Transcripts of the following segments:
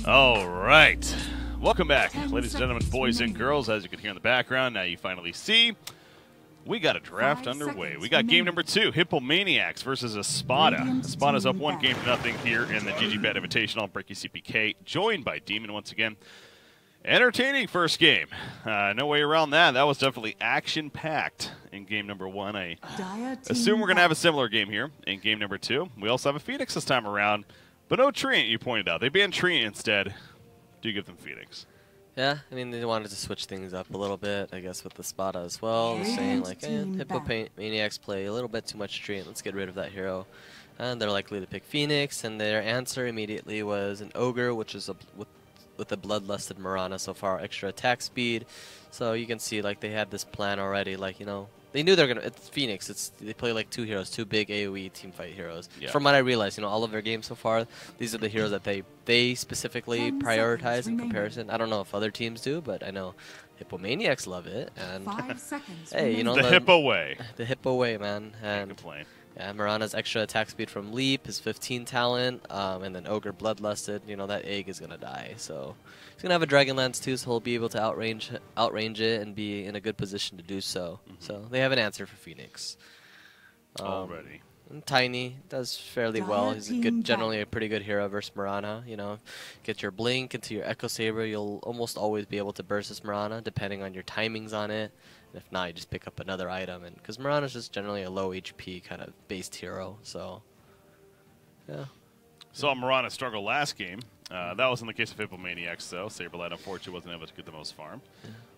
All right. Welcome back, ladies and gentlemen, boys and girls. As you can hear in the background, now you finally see, we got a draft underway. We got game number 2, Hippomaniacs versus Espada. Espada's up 1-0 here in the GG.Bet Invitational. BreakyCPK, joined by DeMoN once again. Entertaining first game. No way around that. That was definitely action-packed in game number 1. I assume we're going to have a similar game here in game number 2. We also have a Phoenix this time around, but no Treant, you pointed out. They banned Treant instead. Do you give them Phoenix? Yeah, I mean, they wanted to switch things up a little bit, I guess, with the Espada as well. They're saying, like, Hippomaniacs play a little bit too much Treant. Let's get rid of that hero. And they're likely to pick Phoenix, and their answer immediately was an Ogre, which is with a bloodlusted Mirana so far, extra attack speed. So you can see, like, they had this plan already, like, you know, they knew they're gonna. It's Phoenix. They play like 2 heroes, 2 big AOE teamfight heroes. Yeah. From what I realized, you know, all of their games so far, these are the heroes that they specifically prioritize in comparison. I don't know if other teams do, but I know Hippomaniacs love it. And hey, you know, the Hippo way. The Hippo way, man. And can't complain. Yeah, Mirana's extra attack speed from Leap, his 15 talent, and then Ogre Bloodlusted. You know, that egg is gonna die, so he's gonna have a Dragon Lance too, so he'll be able to outrange it and be in a good position to do so. So they have an answer for Phoenix. Already. Tiny does fairly well. He's generally a pretty good hero versus Mirana. You know, get your Blink into your Echo Saber, you'll almost always be able to burst this Mirana, depending on your timings on it. If not, you just pick up another item, and because Mirana's just generally a low HP kind of based hero, so yeah. Saw Mirana struggle last game. That wasn't the case of Hippomaniacs, though. Saberlight, unfortunately, wasn't able to get the most farm.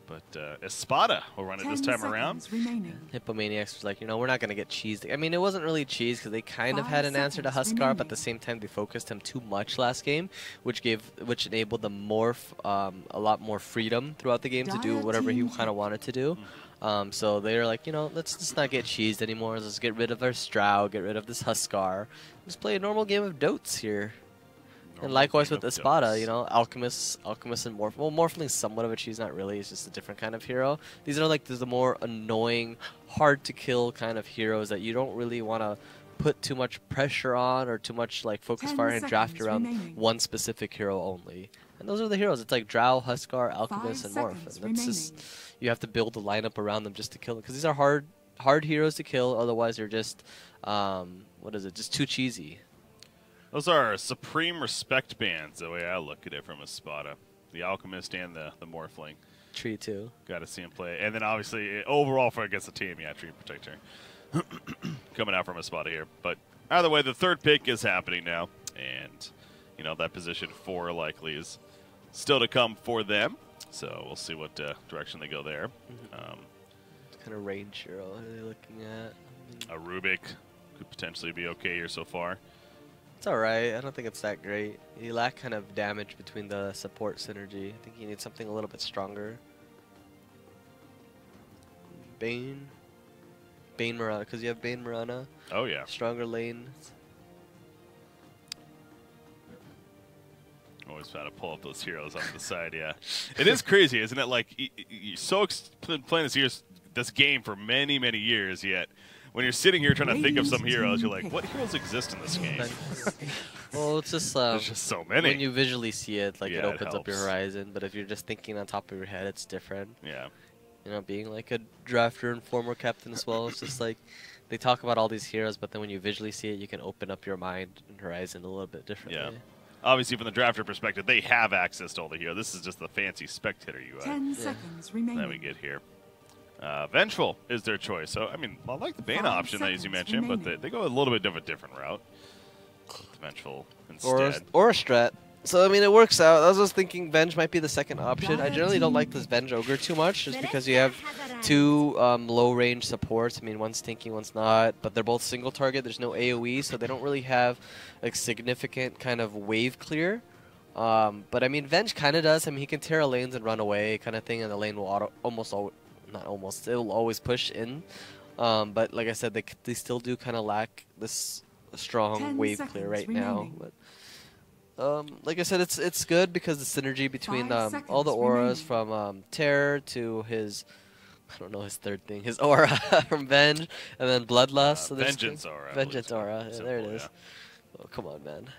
But Espada will run it this time around. Hippomaniacs was like, you know, we're not going to get cheesed. I mean, it wasn't really cheese because they kind of had an answer to Huskar, but at the same time, they focused him too much last game, which enabled them a lot more freedom throughout the game to do whatever he kind of wanted to do. So they were like, you know, let's just not get cheesed anymore. Let's get rid of our Stroud, get rid of this Huskar. Let's play a normal game of Dotes here. And likewise with Espada, you know, Alchemist and Morph. Well, Morphling's somewhat of a cheese, not really. It's just a different kind of hero. These are like the more annoying, hard-to-kill kind of heroes that you don't really want to put too much pressure on or too much like focus fire and draft around one specific hero only. And those are the heroes. It's like Drow, Huskar, Alchemist, and Morph. And that's just, you have to build a lineup around them just to kill them. Because these are hard heroes to kill. Otherwise, they're just, just too cheesy. Those are supreme respect bands, the way I look at it from Espada. The Alchemist and the Morphling. Tree, too. Got to see him play. And then, obviously, overall for against the team, yeah, Tree Protector. Coming out from Espada here. But either way, the third pick is happening now. And, you know, that position 4 likely is still to come for them. So we'll see what direction they go there. What kind of range hero are they looking at? A Rubik could potentially be okay here so far. It's alright. I don't think it's that great. You lack kind of damage between the support synergy. I think you need something a little bit stronger. Bane Mirana, because you have Bane Mirana. Oh, yeah. Stronger lane. Always trying to pull up those heroes off the side, yeah. It is crazy, isn't it? Like, you're so playing this game for many, many years, yet when you're sitting here trying to think of some heroes, you're like, what heroes exist in this game? Well, it's just there's just so many. When you visually see it, like, yeah, it opens up your horizon. But if you're just thinking on top of your head, it's different. Yeah. You know, being like a drafter and former captain as well, it's just like they talk about all these heroes, but then when you visually see it, you can open up your mind and horizon a little bit differently. Yeah. Obviously, from the drafter perspective, they have access to all the heroes. This is just the fancy spectator you have. 10 seconds remaining. Then we get here. Vengeful is their choice. So, I mean, I like the Bane option that as you mentioned, but they go a little bit of a different route. Vengeful instead. Or a strat. So, I mean, it works out. I was just thinking Venge might be the second option. I generally don't like this Venge Ogre too much, just because you have 2 low-range supports. I mean, one's tanking, one's not. But they're both single target. There's no AoE, so they don't really have like significant kind of wave clear. But, I mean, Venge kind of does. I mean, he can tear lanes and run away kind of thing, and the lane will it'll always push in. But, like I said, they still do kind of lack this strong wave clear right now. But like I said, it's good because the synergy between all the auras from Terror to his, I don't know his third thing, his aura from Venge, and then Bloodlust. So Vengeance aura. Vengeance aura. Yeah, there it is. Yeah. Oh, come on, man.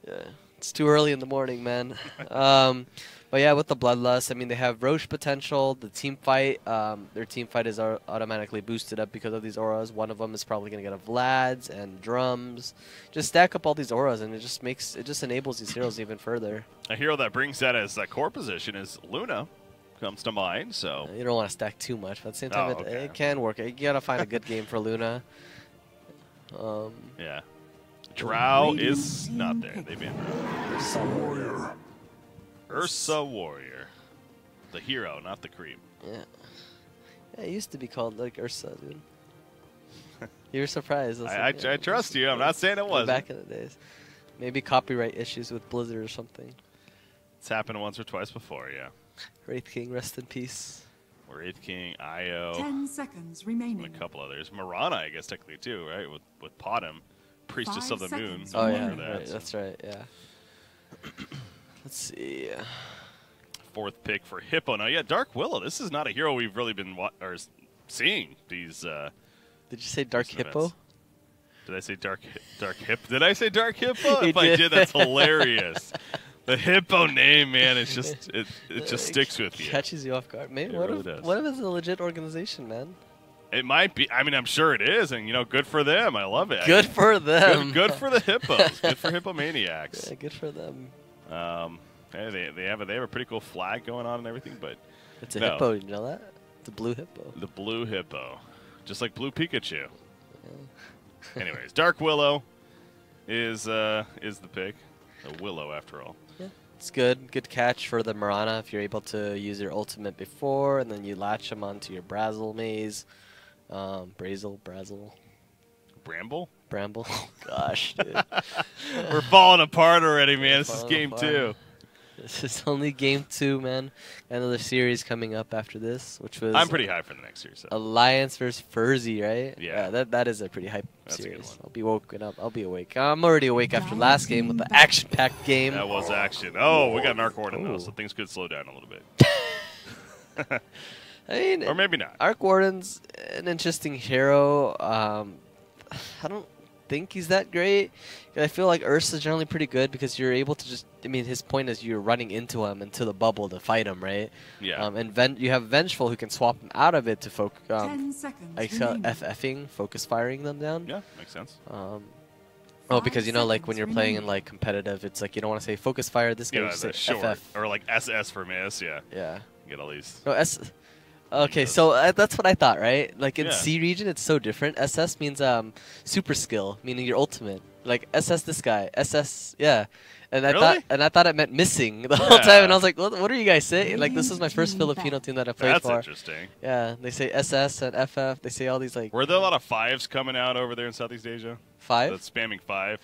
Yeah. It's too early in the morning, man. But yeah, with the Bloodlust, I mean, they have Roche potential. The team fight, their team fight is automatically boosted up because of these auras. One of them is probably going to get a Vlad's and Drums. Just stack up all these auras, and it just enables these heroes even further. A hero that brings that as a core position is Luna. Comes to mind, so. You don't want to stack too much, but at the same time, it can work. You got to find a good game for Luna. Yeah. Drow is not there. They banned Ursa Warrior. Ursa Warrior. The hero, not the creep. Yeah. Yeah, it used to be called like Ursa, dude. You were surprised. I trust you. I'm not saying it wasn't. Back in the days. Maybe copyright issues with Blizzard or something. It's happened once or twice before, yeah. Wraith King, rest in peace. Wraith King, Io. 10 seconds remaining. And a couple others. Marana, I guess, technically, too, right? With Potem. Priestess of the Moon. Oh, yeah. That, right, that's right, yeah. Let's see. Fourth pick for Hippo. Now, yeah, Dark Willow. This is not a hero we've really been seeing these. Did you say Dark Hippo? Events. Did I say Dark Hip? Did I say Dark Hippo? If I did, that's hilarious. The Hippo name, man, it's just it just sticks with you. Catches you off guard. Maybe what if it's a legit organization, man? It might be. I mean, I'm sure it is, and good for them. I love it. Good for them. Good for the Hippos. Good for Hippomaniacs. Yeah, good for them. Hey, they have a pretty cool flag going on and everything, but it's a hippo. You know that? It's a blue hippo. The blue hippo, just like blue Pikachu. Yeah. Anyways, Dark Willow is the pick. A willow, after all. Yeah, it's good. Good catch for the Marana if you're able to use your ultimate before, and then you latch them onto your Brazzle maze. Bramble? Bramble? Oh, gosh, dude. We're falling apart already, man. This is game 2. This is only game 2, man. Another series coming up after this, which was... I'm pretty high for the next series. So. Alliance versus Furzy, right? Yeah. That is a pretty hype That's series. I'll be woken up. I'll be awake. I'm already awake after last game with the action-packed game. That was action. Oh, we got an Arc Warden now, so things could slow down a little bit. I mean, or maybe not. Arc Warden's an interesting hero. I don't think he's that great. I feel like Ursa's generally pretty good because you're able to just... I mean, his point is you're running into him, into the bubble to fight him, right? Yeah. And you have Vengeful who can swap him out of it to focus... 10 seconds FFing, focus firing them down. Yeah, makes sense. Because, like, when you're playing in, like, competitive, it's like you don't want to say focus fire. This guy just say short. FF. Or, like, SS for miss, yeah. Yeah. You get all these... No, Okay, so that's what I thought, right? Like in C region, it's so different. SS means super skill, meaning your ultimate. Like SS this guy, SS, yeah. And I thought it meant missing the whole time, and I was like, what are you guys saying? Like this is my first Filipino team that I played for. That's interesting. Yeah, they say SS and FF. They say all these like. Were there a lot of 5s coming out over there in Southeast Asia? 5? That's spamming 5.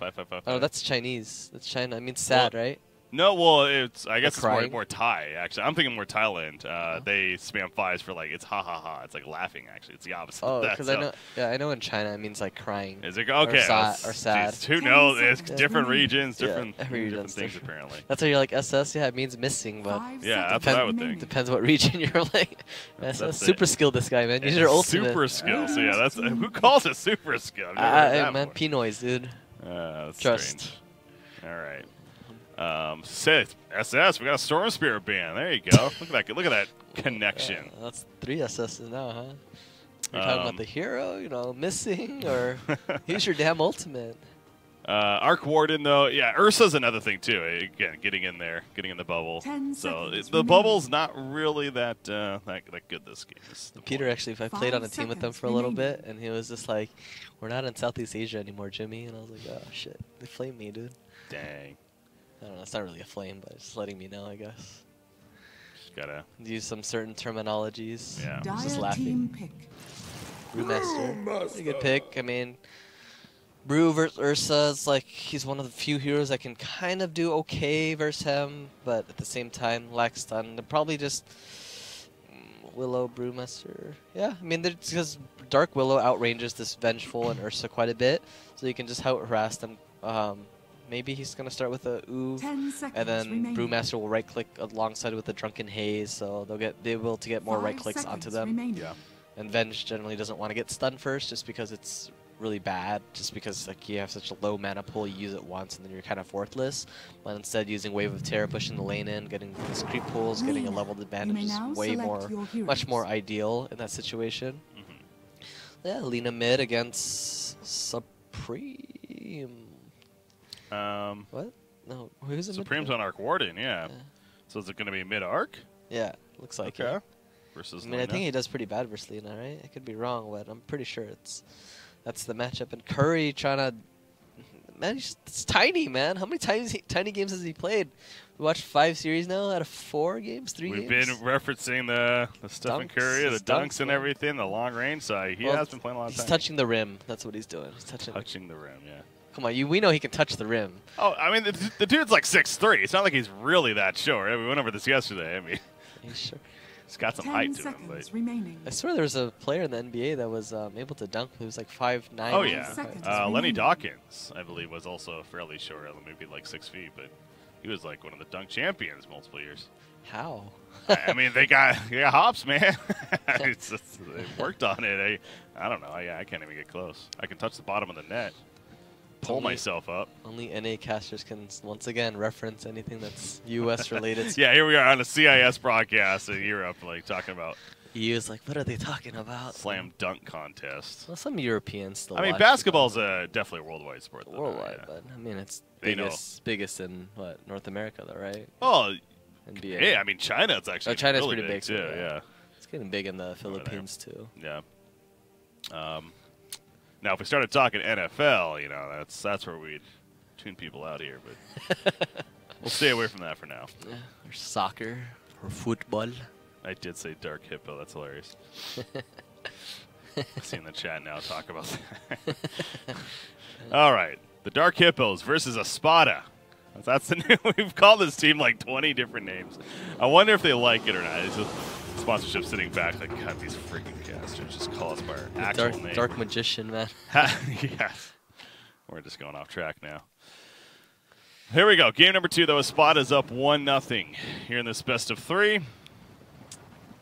Oh, that's Chinese. That's China. I mean, sad, right? No, well, I guess it's more Thai, actually. I'm thinking more Thailand. They spam 5s for, like, it's ha-ha-ha. It's, like, laughing, actually. It's the opposite of that. Oh, because I know in China it means, like, crying. Is it? Okay. Or sad. Geez, who knows? It's different regions, different things, different. apparently. That's why you're like, SS, yeah, it means missing, but... Yeah, that's what I would think. Depends what region you're like. SS, super skill this guy, man. Use your ultimate. Super skill. So, yeah, that's... Who calls it super skill? Man, Pinoys, dude. That's Trust. Strange. All right. SS, we got a Storm Spirit ban. There you go. Look at that connection. That's 3 SSs now, huh? You're talking about the hero, missing, or use your damn ultimate. Arc Warden, though, yeah, Ursa's another thing too. Again, getting in there, getting in the bubble. So the bubble's not really that good this game. Peter actually, if I played on a team with them for a little bit, and he was just like, "We're not in Southeast Asia anymore, Jimmy," and I was like, "Oh shit, they flamed me, dude." Dang. I don't know. It's not really a flame, but it's just letting me know, I guess. Just gotta use some certain terminologies. Yeah. Just laughing. Brewmaster. Pretty good pick. I mean, Brew versus Ursa is like he's one of the few heroes that can kind of do okay versus him, but at the same time lacks stun. They're probably just Willow, Brewmaster. Yeah, I mean, because Dark Willow outranges this Vengeful and Ursa quite a bit, so you can just out harass them. Maybe he's going to start with a Ooh, and then Brewmaster will right-click alongside with the Drunken Haze, so they'll be able to get more right-clicks onto them. Yeah. And Venge generally doesn't want to get stunned first, just because it's really bad, just because like you have such a low mana pool, you use it once and then you're kind of worthless. But instead, using Wave of Terror, pushing the lane in, getting these creep pools, getting a leveled advantage is way much more ideal in that situation. Yeah, Lina mid against Supreme. What? No, who's it? Supreme's on Arc Warden, yeah. So is it going to be mid-arc? Yeah, looks like okay. it. Versus I mean, Lina. I think he does pretty bad versus Lina, right? I could be wrong, but I'm pretty sure that's the matchup. And Curry trying to... Man, it's tiny, man. How many tiny games has he played? We watched 5 series now out of 4 games, 3 games? We've been referencing the Stephen Curry, the dunks and everything, the long range, so he has been playing a lot of time. He's touching the rim. That's what he's doing. He's touching the rim, yeah. Come on, we know he can touch the rim. Oh, I mean, the dude's like 6'3". It's not like he's really that short. We went over this yesterday. I mean, sure. He's got some height to him. But I swear there was a player in the NBA that was able to dunk. He was like 5'9". Oh, yeah. Lenny Dawkins, I believe, was also fairly short, maybe like 6 feet, but he was like one of the dunk champions multiple years. How? I mean, they got hops, man. They worked on it. I don't know. I can't even get close. I can touch the bottom of the net. Pull myself up. Only NA casters can once again reference anything that's US related. Yeah, here we are on a CIS broadcast in Europe, like talking about. EU's like, what are they talking about? Slam dunk contest. Well, some Europeans still. I mean, basketball's definitely a worldwide sport. Though, worldwide, but I mean, it's biggest in what, North America, though, right? Oh, NBA. Yeah. I mean, China's actually. China's really pretty big too. Yeah. It's getting big in the Philippines too. Yeah. Now, if we started talking NFL, that's where we'd tune people out here. But we'll stay away from that for now. Yeah, or soccer, or football. I did say Dark Hippo. That's hilarious. Seeing the chat now talk about that. All right, the Dark Hippos versus Espada. That's the new. We've called this team like 20 different names. I wonder if they like it or not. It's just sponsorship sitting back like, God, these freaking casters just call us by our actual name. Dark Magician, man. Yeah. We're just going off track now. Here we go. Game number 2, though. Espada's up 1-0 here in this best of 3.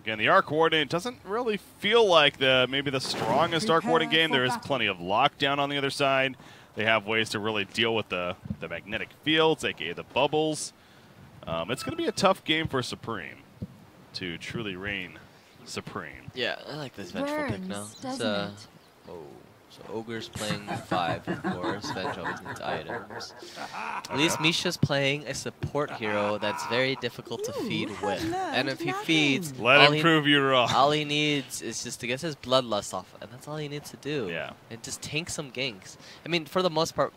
Again, the Arc Warden doesn't really feel like maybe the strongest Arc Warden game. There is plenty of lockdown on the other side. They have ways to really deal with the magnetic fields, a.k.a. the bubbles. It's going to be a tough game for Supreme to truly reign supreme. Yeah, I like this vengeful pick now. So Ogre's playing 5, of course. Venge always needs items. At least Misha's playing a support hero that's very difficult to feed with. And if he feeds, let him prove you wrong. All he needs is just to get his bloodlust off, and that's all he needs to do. Yeah. And just tank some ganks. I mean, for the most part,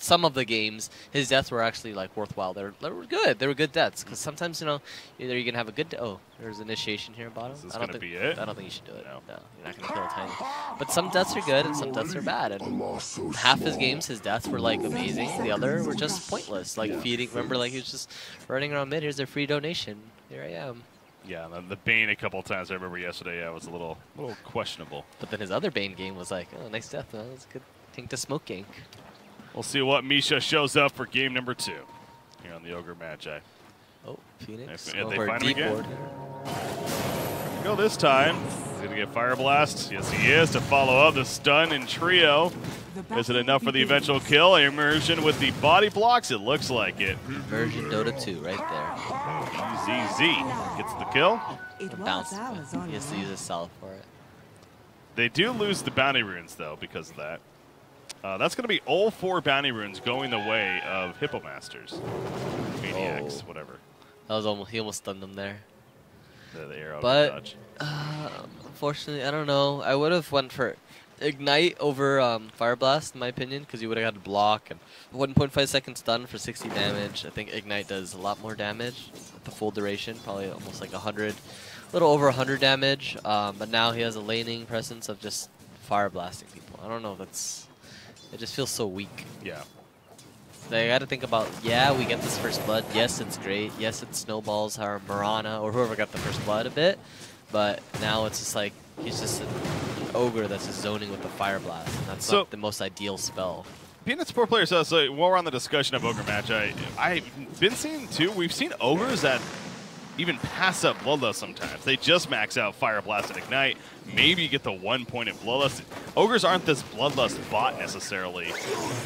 some of the games, his deaths were actually like worthwhile. They were good. They were good deaths. Because sometimes, either you can have a good. There's initiation here bottom. Is this going to be it? I don't think you should do it. No, you're not going to kill a tiny. But some deaths are good and some deaths are bad. And half his games, his deaths were like amazing. The other were just pointless. Like feeding. Remember, like he was just running around mid. Here's their free donation. Here I am. Yeah, the Bane a couple times I remember yesterday. Was a little questionable. But then his other Bane game was like, oh, nice death, man. That's a good tank to smoke gank. We'll see what Misha shows up for game number 2 here on the Ogre Magi. Oh, Phoenix. They find him again. Go this time. He's going to get Fire Blast. Yes, he is, to follow up the stun and trio. Is it enough for the eventual kill? Immersion with the body blocks. It looks like it. Immersion Dota 2 right there. ZZ gets the kill. Bounce. He has to use a salve for it. They do lose the bounty runes, though, because of that. That's going to be all 4 bounty runes going the way of Hippomasters. Maniacs, whatever. That was he almost stunned them there. The arrow dodge. Unfortunately, I don't know. I would have went for Ignite over Fire Blast, in my opinion, because you would have had to block. And 1.5 seconds stun for 60 damage. I think Ignite does a lot more damage at the full duration, probably almost like 100, a little over 100 damage. But now he has a laning presence of just Fire Blasting people. I don't know if that's... It just feels so weak. Yeah. They got to think about, we get this first blood. Yes, it's great. Yes, it snowballs our Marana or whoever got the first blood a bit. But now it's just like, he's just an ogre that's just zoning with the Fire Blast. And that's not the most ideal spell. Being a support player, so while we're on the discussion of Ogre match, I've been seeing too, we've seen ogres that even pass up Bloodlust sometimes. They just max out Fire Blast and Ignite. maybe get the 1 point in Bloodlust. Ogres aren't this Bloodlust bot necessarily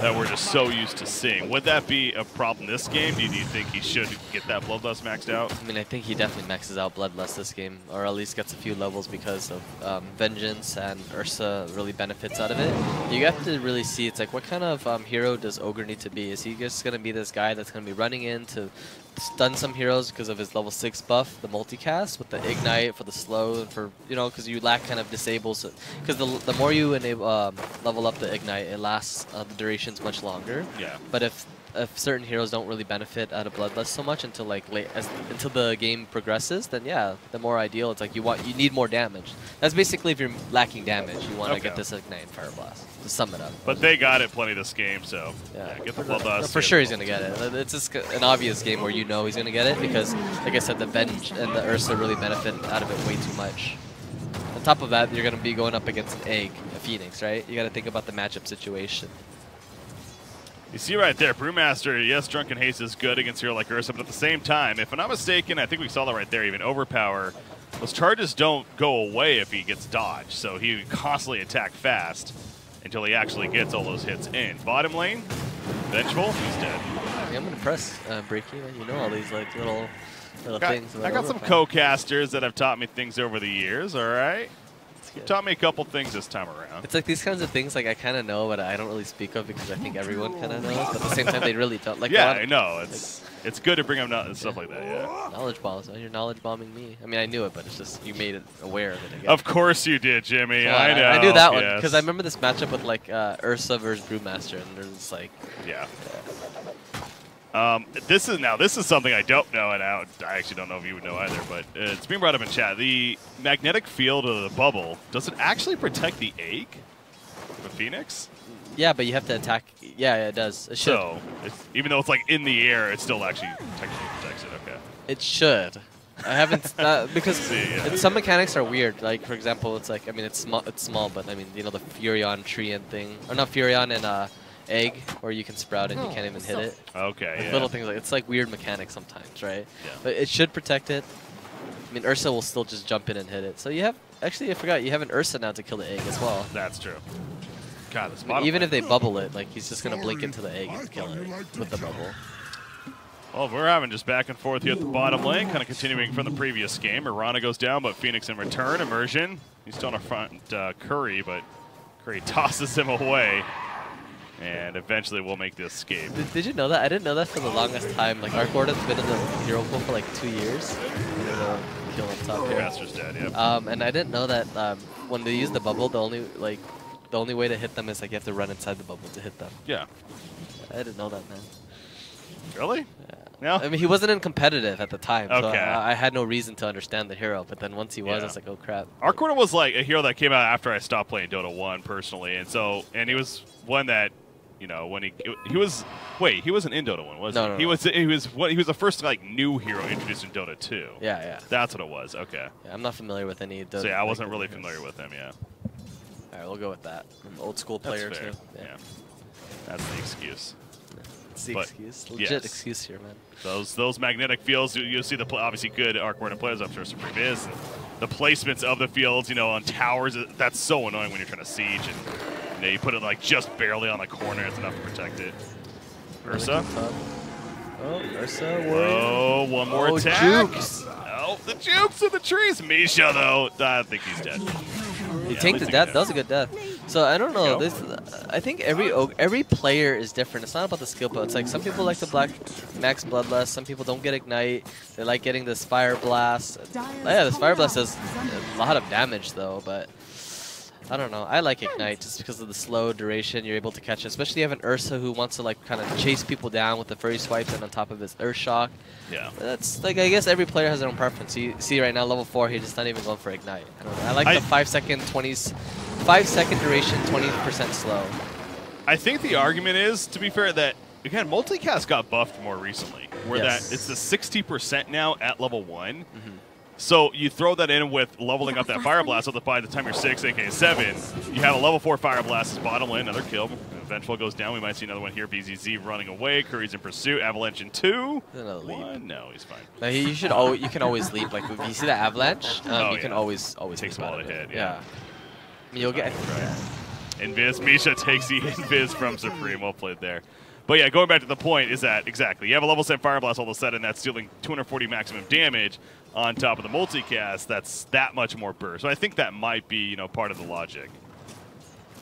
that we're just so used to seeing. Would that be a problem this game? Do you think he should get that Bloodlust maxed out? I mean, I think he definitely maxes out Bloodlust this game, or at least gets a few levels because of Vengeance, and Ursa really benefits out of it. You have to really see, it's like, what kind of hero does Ogre need to be? Is he just going to be this guy that's going to be running in to stun some heroes because of his level 6 buff, the multicast, with the Ignite for the slow, and for, you know, because you lack kind of disables. Because the more you enable, level up the Ignite, it lasts, the duration's much longer. Yeah. But if certain heroes don't really benefit out of Bloodlust so much until like until the game progresses, then yeah, the more ideal. It's like you need more damage. That's basically if you're lacking damage, you want to get this Ignite and Fire Blast to sum it up. But they got it plenty this game, so yeah, get the Bloodlust. No, for sure he's gonna get it. It's just an obvious game where you know he's gonna get it because, like I said, the Venge and the Ursa really benefit out of it way too much. On top of that, you're gonna be going up against an Egg, a Phoenix, right? You got to think about the matchup situation. You see right there, Brewmaster, yes, Drunken Haste is good against a hero like Ursa, but at the same time, if I'm not mistaken, I think we saw that right there, even Overpower, those charges don't go away if he gets dodged, so he would constantly attack fast until he actually gets all those hits in. Bottom lane, Vengeful, he's dead. Yeah, I'm impressed, Breaky. You know all these like little things. I got some co-casters that have taught me things over the years, all right? You taught me a couple things this time around. It's like these kinds of things like I kind of know, but I don't really speak of because I think everyone kind of knows. But at the same time, they really don't. Like, yeah, I know. It's good to bring up stuff like that, yeah. Knowledge bombs. Oh, you're knowledge bombing me. I mean, I knew it, but it's just you made it aware of it again. Of course you did, Jimmy. I know. I knew that one because I remember this matchup with like Ursa versus Brewmaster, and there's like... Yeah. This is something I don't know, and I actually don't know if you would know either, but it's being brought up in chat. The magnetic field of the bubble, does it actually protect the egg? The Phoenix? Yeah, but you have to attack. Yeah, it does. It should. So, even though it's like in the air, it still actually technically protects it. Okay. It should. I haven't because some mechanics are weird. Like for example, it's like it's small, but I mean the Furion tree and thing, or not Furion and Egg, where you can sprout and you can't even hit it. Okay. Like little things like it's like weird mechanics sometimes, right? Yeah. But it should protect it. I mean, Ursa will still just jump in and hit it. So you have actually I forgot you have an Ursa now to kill the egg as well. That's true. God, this even if they bubble it, like he's just gonna blink into the egg and kill it with the bubble. Well, we're having just back and forth here at the bottom lane, kind of continuing from the previous game. Mirana goes down, but Phoenix in return. Immersion. He's still in front Curry, but Curry tosses him away. And eventually we'll make the escape. Did you know that? I didn't know that for the longest time. Like, our board has been in the hero pool for like 2 years. Kill up top here. Master's dead, yep. And I didn't know that when they use the bubble, the only way to hit them is like you have to run inside the bubble to hit them. Yeah. I didn't know that, man. Really? Yeah. No? I mean, he wasn't in competitive at the time, so okay. I had no reason to understand the hero. But then once he was, I was like, oh crap. Arcorna was like a hero that came out after I stopped playing Dota 1 personally, and he was one that, when he wasn't in Dota 1, was he? No. He was the first like new hero introduced in Dota 2. Yeah. That's what it was. Okay. Yeah, I'm not familiar with any Dota. So yeah, I wasn't really familiar with him. Yeah. All right, we'll go with that. I'm an old school player too. Yeah. That's the excuse. It's the excuse. Legit excuse here, man. Those magnetic fields, you'll see obviously good Arcorna players up there, Supreme is. The placements of the fields, on towers, that's so annoying when you're trying to siege. And you put it like just barely on the corner, it's enough to protect it. Ursa. Oh, Ursa, warrior. Oh, one more attack. Jukes. Oh, the jukes of the trees. Misha, though, I think he's dead. He tanked the death. That was a good death. So I don't know. I think every player is different. It's not about the skill, but it's like some people like the max bloodlust. Some people don't get ignite. They like getting this fire blast. Yeah, this fire blast does a lot of damage though, but I don't know. I like ignite just because of the slow duration you're able to catch it. Especially you have an Ursa who wants to like kind of chase people down with the furry swipes and on top of his Earth Shock. Yeah. That's like I guess every player has their own preference. You see right now level 4 he's just not even going for ignite. I don't know. I like the 5 second duration, 20% slow. I think the argument is, to be fair, that again multicast got buffed more recently, where that it's the 60% now at level 1. Mm-hmm. So you throw that in with leveling up that Fire Blast, so that by the time you're 6, aka 7, you have a level 4 Fire Blast as bottom lane, another kill. Vengeful goes down. We might see another one here. BZZ running away. Curry's in pursuit. Avalanche in 2. Another leap. One. No, he's fine. No, you can always leap. Like if you see the avalanche, you can always takes a leap while out to of hit. it. Yeah. I mean, you'll get. Right. Invis. Misha takes the Invis from Supreme. Well played there. But yeah, going back to the point is that, exactly, you have a level 7 Fire Blast all of a sudden that's dealing 240 maximum damage on top of the multicast. That's that much more burst. So I think that might be, you know, part of the logic.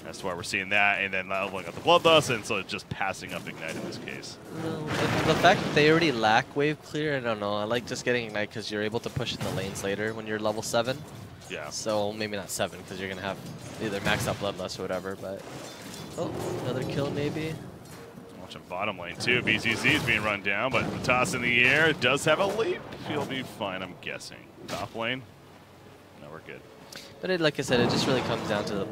That's why we're seeing that, and then leveling up the Bloodlust, and so it's just passing up Ignite in this case. No, the fact that they already lack Wave Clear, I don't know. I like just getting Ignite because you're able to push in the lanes later when you're level 7. Yeah. So maybe not 7 because you're going to have either maxed out Bloodlust or whatever, but... Oh, another kill maybe. Watching bottom lane too. BZZ is being run down, but the toss in the air does have a leap. He'll be fine, I'm guessing. Top lane? No, we're good. But like I said, it just really comes down to the,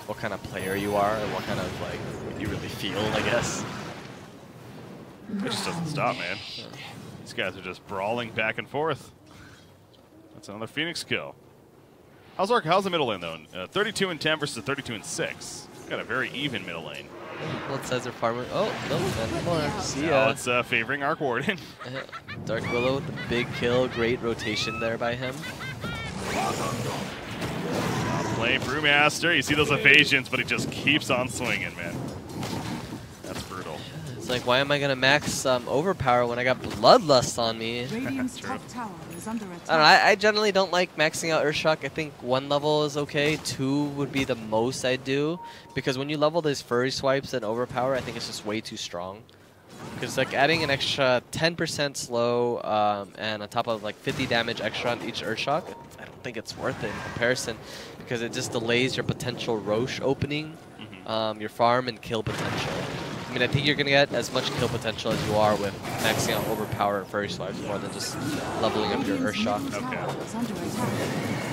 what kind of player you are and what kind of like you really feel, I guess. It just doesn't stop, man. These guys are just brawling back and forth. That's another Phoenix kill. How's the middle lane though? 32 and 10 versus 32 and 6. Got a very even middle lane. Both sides are farming. Oh, no, nothing more. See Now ya. it's favoring Arc Warden. Dark Willow with the big kill. Great rotation there by him. Play Brewmaster. You see those evasions, but he just keeps on swinging, man. That's brutal. It's like, why am I going to max Overpower when I got Bloodlust on me? Radiant's top tower is under attack. I don't know, I generally don't like maxing out Earthshock. I think 1 level is okay. 2 would be the most I'd do. Because when you level these furry swipes and Overpower, I think it's just way too strong. Because like adding an extra 10% slow and on top of like 50 damage extra on each Earthshock, I don't think it's worth it in comparison. Because it just delays your potential Roche opening, your farm, and kill potential. I mean, I think you're going to get as much kill potential as you are with maxing out Overpower and Furry Swipes more than just leveling up your Earthshock. Okay.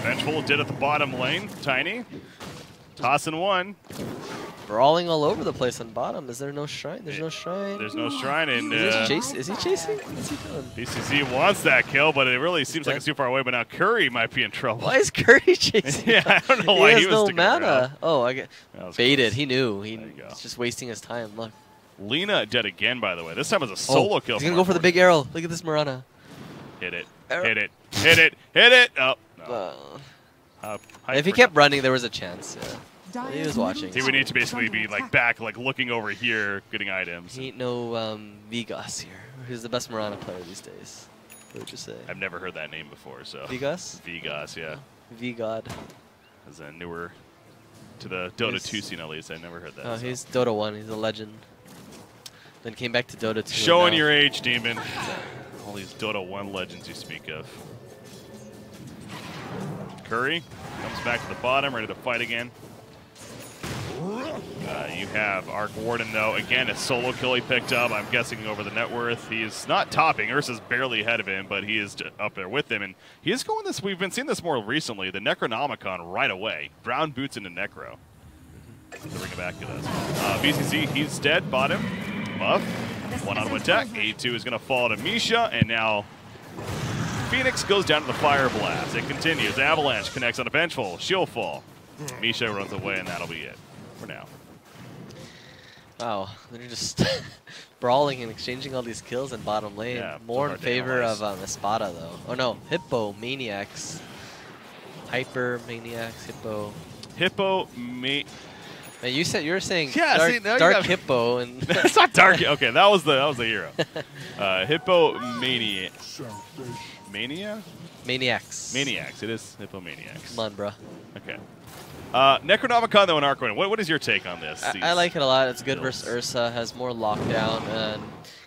Vengeful did at the bottom lane. Tiny. Tossing 1. Brawling all over the place on bottom. Is there no shrine? There's no shrine. There's no shrine. And is he chasing? What's he doing? BCC wants that kill, but it really seems like it's too far away. But now Curry might be in trouble. Why is Curry chasing? Yeah, I don't know why he has was no sticking mana. around. Oh, I get baited. Close. He knew. There you go. He's just wasting his time. Look. Lena dead again, by the way. This time was a solo kill. He's gonna go for the big arrow. Look at this Mirana. Hit it. Arrow. Hit it. Hit it. Hit it. Oh. No. If he kept running, there was a chance. Yeah. He was watching. He would need to basically be like back, like looking over here, getting items. He ain't no Vigas here. He's the best Mirana player these days. What would you say? I've never heard that name before, so. Vigas? Vigas, yeah. Vigod. As a newer to the Dota 2 scene, at least. I never heard that. Oh, so. he's Dota 1. He's a legend. Then came back to Dota 2. Showing your age, Demon. All these Dota 1 legends you speak of. Curry comes back to the bottom, ready to fight again. You have Arc Warden, though. Again, a solo kill he picked up. I'm guessing over the net worth. He's not topping. Ursa's barely ahead of him, but he is up there with him. And he is going this. We've been seeing this more recently. The Necronomicon right away. Brown boots into Necro. To bring it back to us. BCC, he's dead. Bottom. Buff. 1 on attack. A2 is going to fall to Misha. And now Phoenix goes down to the Fire Blast. It continues. Avalanche connects on a Vengeful. Shield fall. Misha runs away, and that'll be it for now. Wow, they're just brawling and exchanging all these kills in bottom lane. Yeah, more in favor of Espada, though. Oh no, Hippomaniacs. Hypermaniacs, Hippomaniacs. Man, you were saying yeah, dark Hippo, and that's not dark. Okay, that was the hero. Hippomaniac. Maniacs. Maniacs. It is Hippomaniacs. Come on, bro. Okay. Necronomicon, though, and Arcane. What is your take on this? I like it a lot. It's good versus Ursa. Has more lockdown and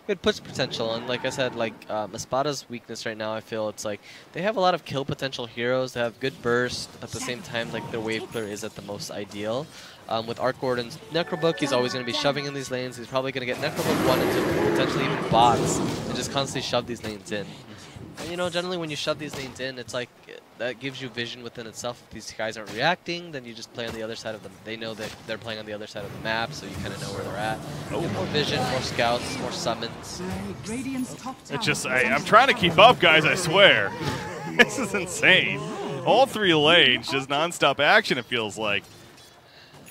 good push potential. And like I said, like Espada's weakness right now, I feel it's like they have a lot of kill potential heroes. They have good burst. At the same time, like their wave clear is at the most ideal. With Arc Warden's Necrobook, he's always going to be shoving in these lanes. He's probably going to get Necrobook 1 into potentially even bots and just constantly shove these lanes in. And, you know, generally when you shove these lanes in, it's like that gives you vision within itself. If these guys aren't reacting, then you just play on the other side of them. They know that they're playing on the other side of the map, so you kind of know where they're at. You get more vision, more scouts, more summons. It's just, I'm trying to keep up, guys, I swear. This is insane. All 3 lanes, just non-stop action, it feels like.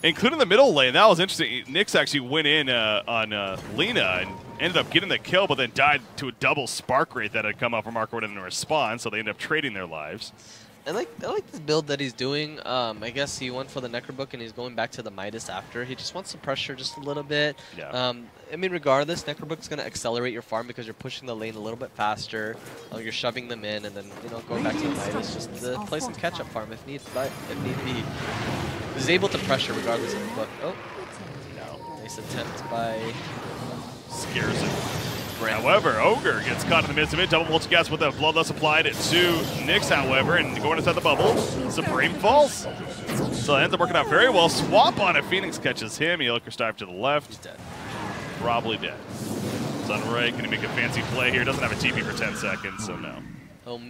including the middle lane. That was interesting. Nyx actually went in on Lina and ended up getting the kill, but then died to a double spark rate that had come up from Markwood in response, so they ended up trading their lives. I like this build that he's doing. I guess he went for the Necrobook and he's going back to the Midas after. He just wants to pressure just a little bit. Yeah. I mean, regardless, Necrobook's going to accelerate your farm because you're pushing the lane a little bit faster. You're shoving them in and then, you know, going back to the Midas just to play some catch-up farm if need be. He's able to pressure regardless of the book. Oh, no. Nice attempt by... Scares him. However, Ogre gets caught in the midst of it. Double multi-gas with a Bloodlust applied to Nyx, however, and going inside the bubble. Supreme falls. So it ends up working out very well. Swap on it. Phoenix catches him. Yelker dive to the left. He's dead. Probably dead. Sunray, can he make a fancy play here? Doesn't have a TP for 10 seconds, so no.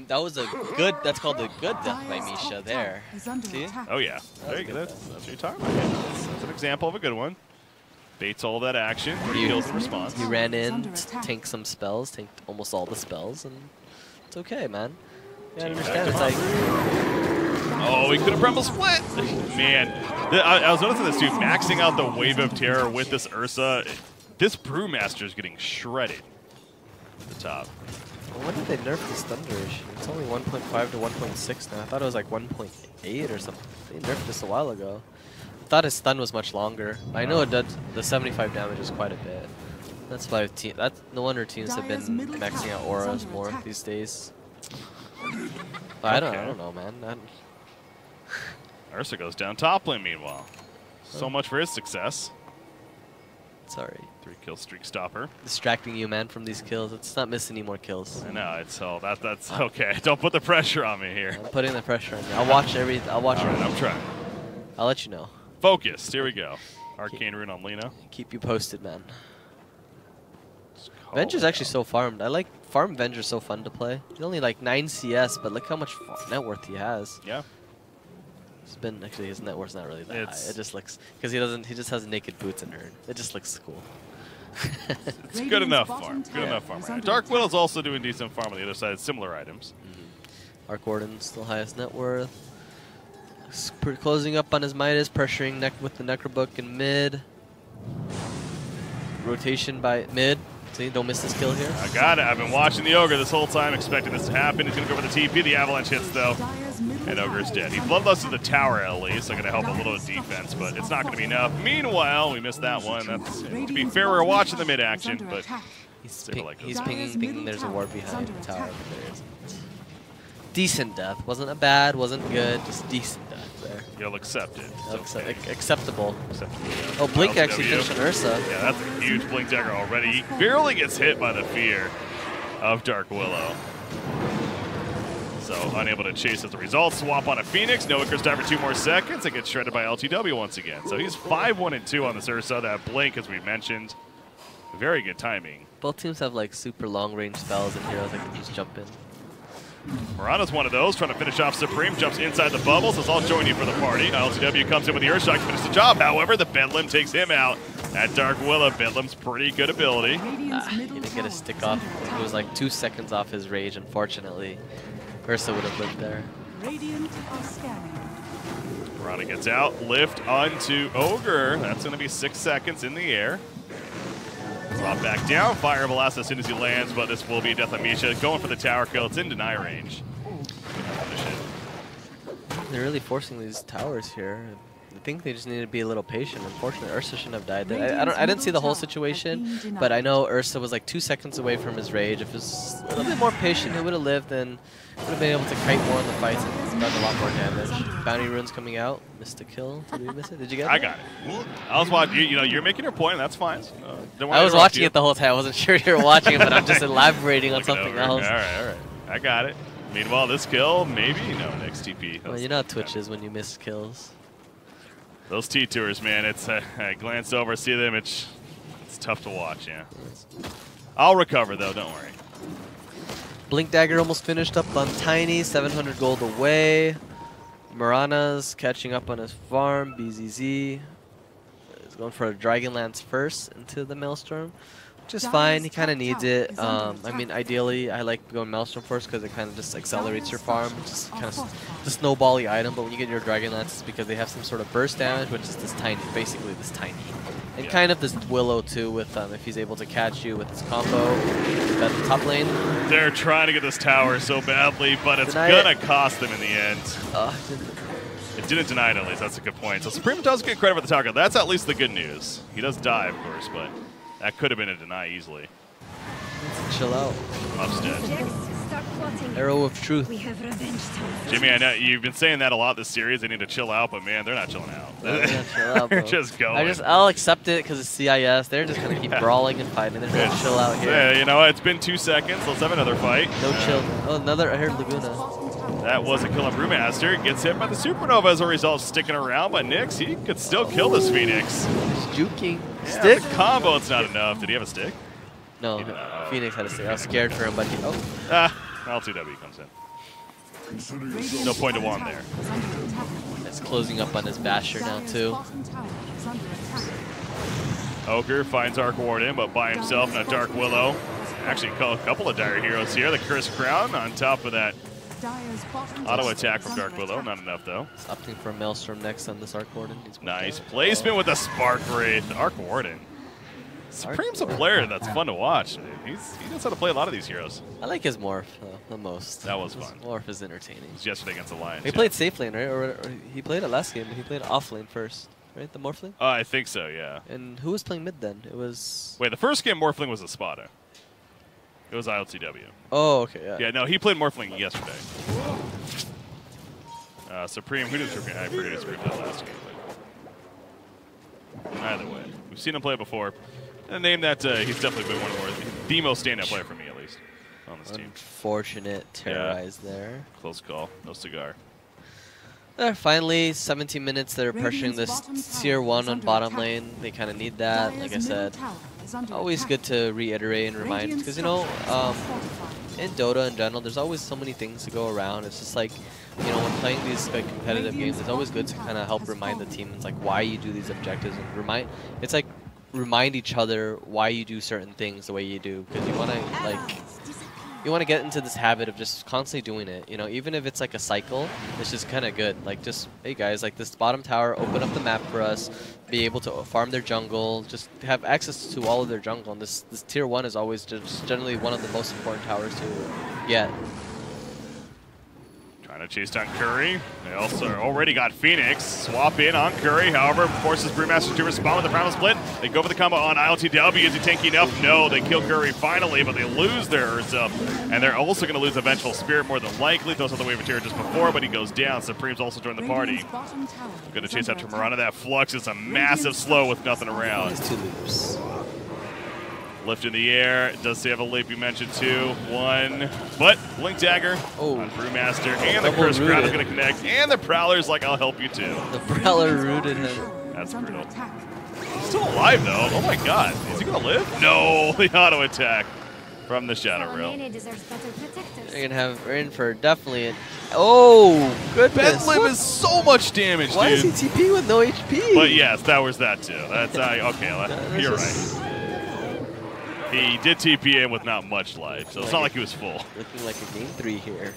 That was a good, that's called a good death by Misha there. See? Oh, yeah. There you go. That's what you're talking about. That's an example of a good one. Baits all that action, kills in response. He ran in, tanked some spells, tanked almost all the spells, and it's okay, man. You gotta understand, it's like... Oh, he could have Bramble split! Man, I was noticing this too, maxing out the Wave of Terror with this Ursa. This Brewmaster is getting shredded at the top. Well, when did they nerf this Thunderish? It's only 1.5 to 1.6 now. I thought it was like 1.8 or something. They nerfed this a while ago. I thought his stun was much longer. I know it does, the 75 damage is quite a bit. That's why no wonder teams have been maxing out auras more these days. But I don't know, man. Ursa goes down top lane meanwhile. So much for his success. Sorry. 3-kill streak stopper. Distracting you, man, from these kills. Let's not miss any more kills. I know, it's all that's okay. Don't put the pressure on me here. I'm putting the pressure on you. I'll watch All right, I'm trying. I'll let you know. Focused. Here we go. Arcane Rune on Lina. Keep you posted, man. Venger's actually so farmed. I like farm Venger, so fun to play. He's only like 9 CS, but look how much net worth he has. Yeah. It's been actually his net worth's not really that high. It just looks because he just has naked boots and Urn. It just looks cool. It's good enough farm. Good enough farm. Right. Dark Willow's also doing decent farm on the other side. Similar items. Arc Warden's still highest net worth. Closing up on his Midas, pressuring with the Necrobook in mid. Rotation by mid. See, don't miss this kill here. I got it. I've been watching the Ogre this whole time, expecting this to happen. He's going to go for the TP. The Avalanche hits, though. And Ogre's dead. He Bloodlusted the tower, at least. So going to help a little with defense, but it's not going to be enough. Meanwhile, we missed that one. That's, to be fair, we're watching the mid-action, but he's pinging, thinking there's a ward behind the tower, but there isn't. Decent death. Wasn't a bad, wasn't good, just decent death there. You'll accept it. Okay. Acceptable. Yeah. Oh, Blink actually finished on Ursa. Yeah, that's a huge Blink dagger already. He barely gets hit by the fear of Dark Willow. So unable to chase as a result. Swap on a Phoenix. No Icarus dive for 2 more seconds. It gets shredded by LTW once again. So he's 5-1-2 on this Ursa. That Blink, as we mentioned, very good timing. Both teams have like super long range spells and heroes that can just jump in. Morana's one of those, trying to finish off Supreme, jumps inside the bubble, says I'll join you for the party. LTW comes in with the Earthshock to finish the job, however, the Bedlam takes him out at Dark Willow. Bedlam's pretty good ability. He didn't get a stick off. It was like 2 seconds off his rage, unfortunately. Ursa would have lived there. Morana gets out, lift onto Ogre. That's going to be 6 seconds in the air. Drop back down, fire blast as soon as he lands, but this will be a death on Misha. Going for the tower kill, it's in deny range. They're really forcing these towers here. I think they just need to be a little patient. Unfortunately, Ursa shouldn't have died there. I didn't see the whole situation, but I know Ursa was like 2 seconds away from his rage. If he was a little bit more patient, he would have lived and would have been able to kite more in the fights and done a lot more damage. Bounty runes coming out. Missed a kill. Did we miss it? Did you get it? I got it. I was watching. You're making your point. That's fine. I was watching it the whole time. I wasn't sure you were watching it, but I'm just elaborating on something else. All right. I got it. Meanwhile, this kill, maybe no next TP. Well, you know how Twitch is when you miss kills. Those T-Tours, man, it's I glanced over, see them, it's tough to watch, yeah. I'll recover, though, don't worry. Blink Dagger almost finished up on Tiny, 700 gold away. Morana's catching up on his farm, BZZ is going for a Dragon Lance first into the Maelstrom. which is fine. He kind of needs it. I mean, ideally, I like going Maelstrom first because it kind of just accelerates your farm. It's just kind of the snowbally item. But when you get your Dragon Lance, it's because they have some sort of burst damage, which is this tiny, basically this tiny. And kind of this Willow too, with if he's able to catch you with his combo at the top lane. They're trying to get this tower so badly, but it's gonna cost them in the end. It didn't deny it, at least. That's a good point. So Supreme does get credit for the tower. That's at least the good news. He does die, of course, but that could have been a deny easily. Let's chill out. Upstead. Arrow of Truth. Jimmy, I know you've been saying that a lot this series. They need to chill out, but man, they're not chilling out. They're chill out, They're just going. I'll accept it because it's CIS. They're just gonna keep brawling and fighting. They're gonna chill out here. Yeah, you know what? It's been 2 seconds. Let's have another fight. No chill. Oh, another. I heard Laguna. That was a kill on Brewmaster. Gets hit by the Supernova as a result, sticking around. But Nyx, he could still kill this Phoenix. He's juking. Yeah, Stick. the combo, it's not enough. Did he have a stick? No, Phoenix had a stick. I was scared for him, but LTW comes in. No point to one there. It's closing up on his Basher now, too. Ogre finds Arc Warden, but by himself, not Dark Willow. Actually, a couple of Dire heroes here. The Curse Crown on top of that auto attack from Dark Willow. Not enough, though. He's opting for a Maelstrom next on this Arc Warden. Nice placement with a Spark Wraith. Arc Warden. Supreme's a player that's fun to watch. He knows how to play a lot of these heroes. I like his morph the most. That was fun. Morph is entertaining. It was yesterday against the Lions. He played safe lane, right? Or he played it last game, but he played off lane first, right? The morph lane? I think so, yeah. And who was playing mid then? It was... Wait, the first game Morphling was Espada. It was ILTW. Oh, okay, yeah. Yeah, no, he played Morphling yesterday. Supreme, who did Supreme? I forget who Supreme did last game. But either way, we've seen him play before. And a name that he's definitely been one of the most standout player for me, at least, on this team. Unfortunate terrorize there. Close call. No cigar. Finally, 17 minutes. They're pressuring this tier 1 on bottom lane. They kind of need that. Like I said, always good to reiterate and remind. Because, you know, in Dota in general, there's always so many things to go around. It's just like, you know, when playing these like, competitive games, it's always good to kind of help remind the team like why you do these objectives and remind each other why you do certain things the way you do, because you want to get into this habit of just constantly doing it, you know, even if it's like a cycle. It's just kind of good, like just, hey guys, like this bottom tower, open up the map for us, be able to farm their jungle, just have access to all of their jungle, and this tier 1 is always just generally one of the most important towers to get. Trying to chase down Curry. They also already got Phoenix. Swap in on Curry, however, forces Brewmaster to respond with the primal split. They go for the combo on ILTW. Is he tanky enough? No, they kill Curry finally, but they lose their Ursa. And they're also going to lose a Vengeful Spirit more than likely. Those are the wave of terror just before, but he goes down. Supreme's also joined the party. Going to chase after Mirana. That Flux is a massive slow with nothing around. Two loops. Lift in the air. Does have a leap, you mentioned too. One, but Blink Dagger on Brewmaster, and the Curse Crown is going to connect, and the Prowler's like, I'll help you too. The Prowler rooted him. That's brutal. He's still alive though. Oh my god. Is he going to live? No, the auto attack from the Shadow Realm. We're in for definitely an... Oh, goodness. Bedlam is so much damage, Why dude. is he TP with no HP? But yes, that was that too. That's okay, you're right. He did TP in with not much life, so it's not like he was full. Looking like a game 3 here.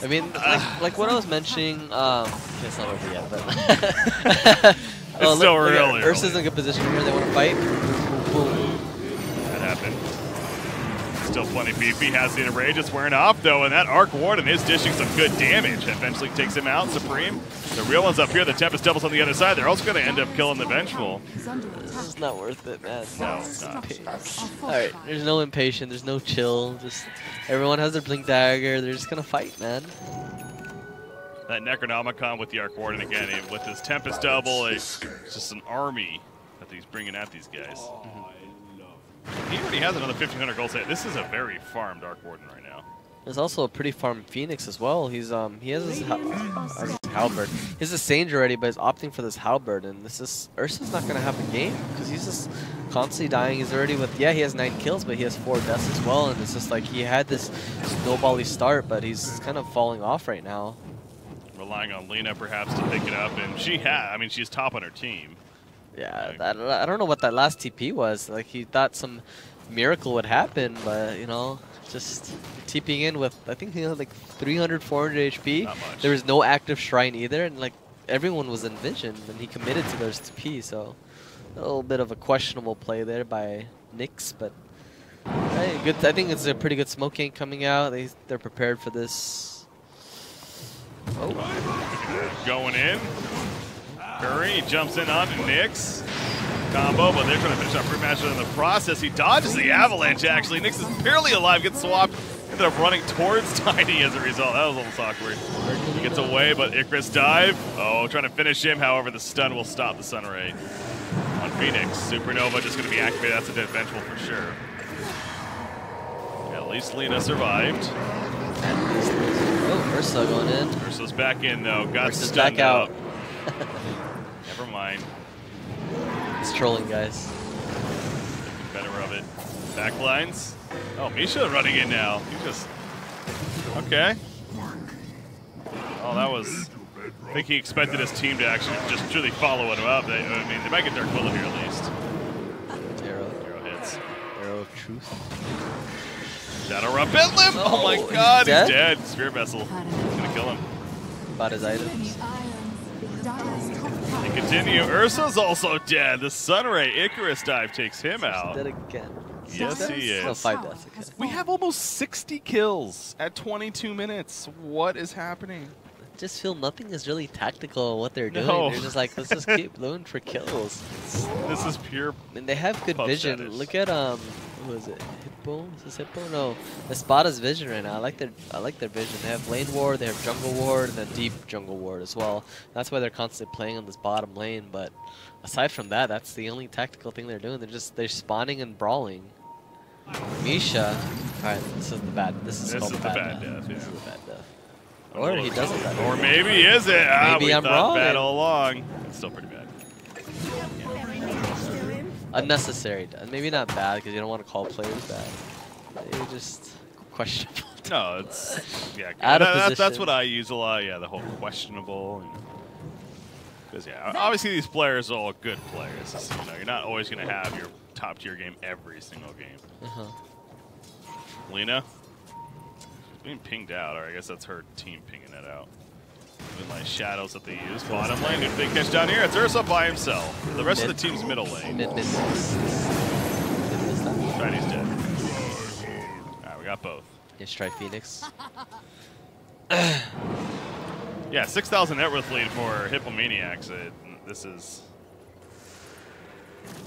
I mean, like what I was mentioning, it's not over yet, but... It's still early. Ursa's in a good position here, they want to fight. Boom. That happened. Still plenty beefy, has the enrage, it's wearing off though, and that Arc Warden is dishing some good damage. Eventually takes him out, Supreme. The real one's up here, the Tempest Devil's on the other side. They're also going to end up killing the Vengeful. This is not worth it, man. No, it's not. Alright, there's no impatient, there's no chill. Just everyone has their Blink Dagger, they're just going to fight, man. That Necronomicon with the Arc Warden again, with his Tempest Double, it's just an army that he's bringing at these guys. He already has another 1,500 gold set. This is a very farmed Arc Warden right now. There's also a pretty farmed Phoenix as well. He has his halberd. He has a Sage already, but he's opting for this halberd, and Ursa's not gonna have a game because he's just constantly dying. He's already with he has 9 kills, but he has 4 deaths as well, and it's just like he had this snowbally start, but he's kind of falling off right now. Relying on Lena perhaps to pick it up, and she's top on her team. Yeah, I don't know what that last TP was. Like, he thought some miracle would happen, but, you know, just TPing in with, I think he had like 300, 400 HP. Not much. There was no active shrine either, and like everyone was in vision, and he committed to those TP, so a little bit of a questionable play there by Nyx, but hey, good. I think it's a pretty good smoke gank coming out. They're prepared for this. Oh. Going in. Curry jumps in on Nyx. Combo, but they're trying to finish up Brewmaster in the process. He dodges the avalanche, actually. Nyx is barely alive, gets swapped. Ended up running towards Tiny as a result. That was a little awkward. He gets away, but Icarus dive. Oh, trying to finish him. However, the stun will stop the Sunray on Phoenix. Supernova just going to be activated. That's a dead vengeful for sure. At least Lena survived. Oh, Ursa going in. Ursa's back in, though. Got Ursa's stunned back out. Never mind. It's trolling, guys. Better of it. Backlines. Oh, Misha running in now. He just... Okay. Oh, that was... I think he expected his team to actually just truly follow him up. I mean, they might get Dark Bullet here at least. Arrow hits. Arrow of truth. Shadow Rub Bitlim! Oh my god, he's dead. Spirit Vessel. He's gonna kill him. About his items. And continue. Ursa's also dead. The Sunray Icarus dive takes him out. Dead again. Yes, he is. No, 5 deaths. Okay. We have almost 60 kills at 22 minutes. What is happening? I just feel nothing is really tactical in what they're doing. No. They're just like, let's just keep going for kills. This is pure. And they have good pub vision. status. Look at who is it? Hippo? Is this Hippo? No. Espada's vision right now. I like their vision. They have lane ward, they have jungle ward, and then deep jungle ward as well. That's why they're constantly playing on this bottom lane. But aside from that, that's the only tactical thing they're doing. They're spawning and brawling. Misha. Alright, this is the bad. This is called the bad death. Yeah. This is the bad death. Or he doesn't bad. Or maybe is it? Maybe we I'm thought wrong. bad all along. It's still pretty bad. Unnecessary. Maybe not bad because you don't want to call players bad. Maybe just questionable. No, it's yeah. Out of position. That's what I use a lot. Yeah, the whole questionable. Because yeah, obviously these players are all good players. You know, you're not always going to have your top tier game every single game. Lena being pinged out, or I guess that's her team pinging it out. Moonlight Shadows that they use. Bottom lane, good big catch down here. It's Ursa by himself. The rest of the team's middle lane. Mid. Tiny's dead. Alright, we got both. Let's try Phoenix. Yeah, 6,000 net worth lead for Hippomaniacs. This is...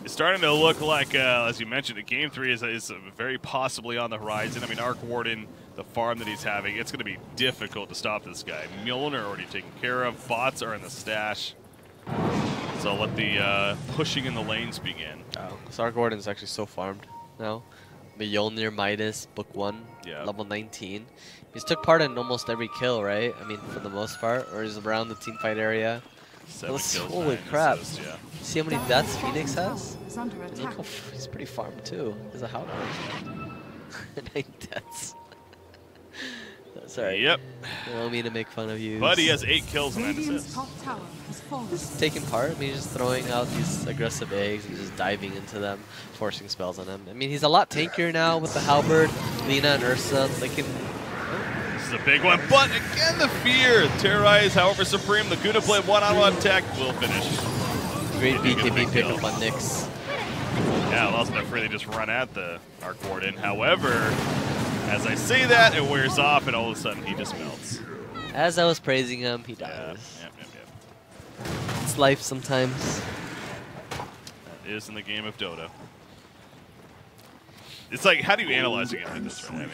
It's starting to look like, as you mentioned, the Game 3 is very possibly on the horizon. I mean, Arc Warden, the farm that he's having, it's going to be difficult to stop this guy. Mjolnir already taken care of. Bots are in the stash. So let the pushing in the lanes begin. Oh, so Arc Warden is actually so farmed now. Mjolnir, Midas, Book 1, level 19. He's took part in almost every kill, right? I mean, for the most part. Or he's around the teamfight area. 7 kills, Holy 9 crap. assists, yeah. See how many deaths Phoenix has? Is under And attack. look how he's pretty farmed too. He's a halberd. 9 deaths. Sorry. Yep. I don't mean to make fun of you. But he has 8 kills and 9 Radiant's assists. top tower has fallen. He's taking part. I mean, he's just throwing out these aggressive eggs and just diving into them, forcing spells on them. I mean, he's a lot tankier now with the halberd. Lena and Ursa, they can... This is a big one, but again the fear. Terrorize, however supreme, the Guna play one-on-one tech will finish. Great Maybe get a BKB big pickup kill. on Nyx. Yeah, allows them to freely just run at the Arc Warden. However, as I say that, it wears off, and all of a sudden he just melts. As I was praising him, he dies. Yep. It's life sometimes. That is in the game of Dota. It's like, how do you analyze a game like this, right?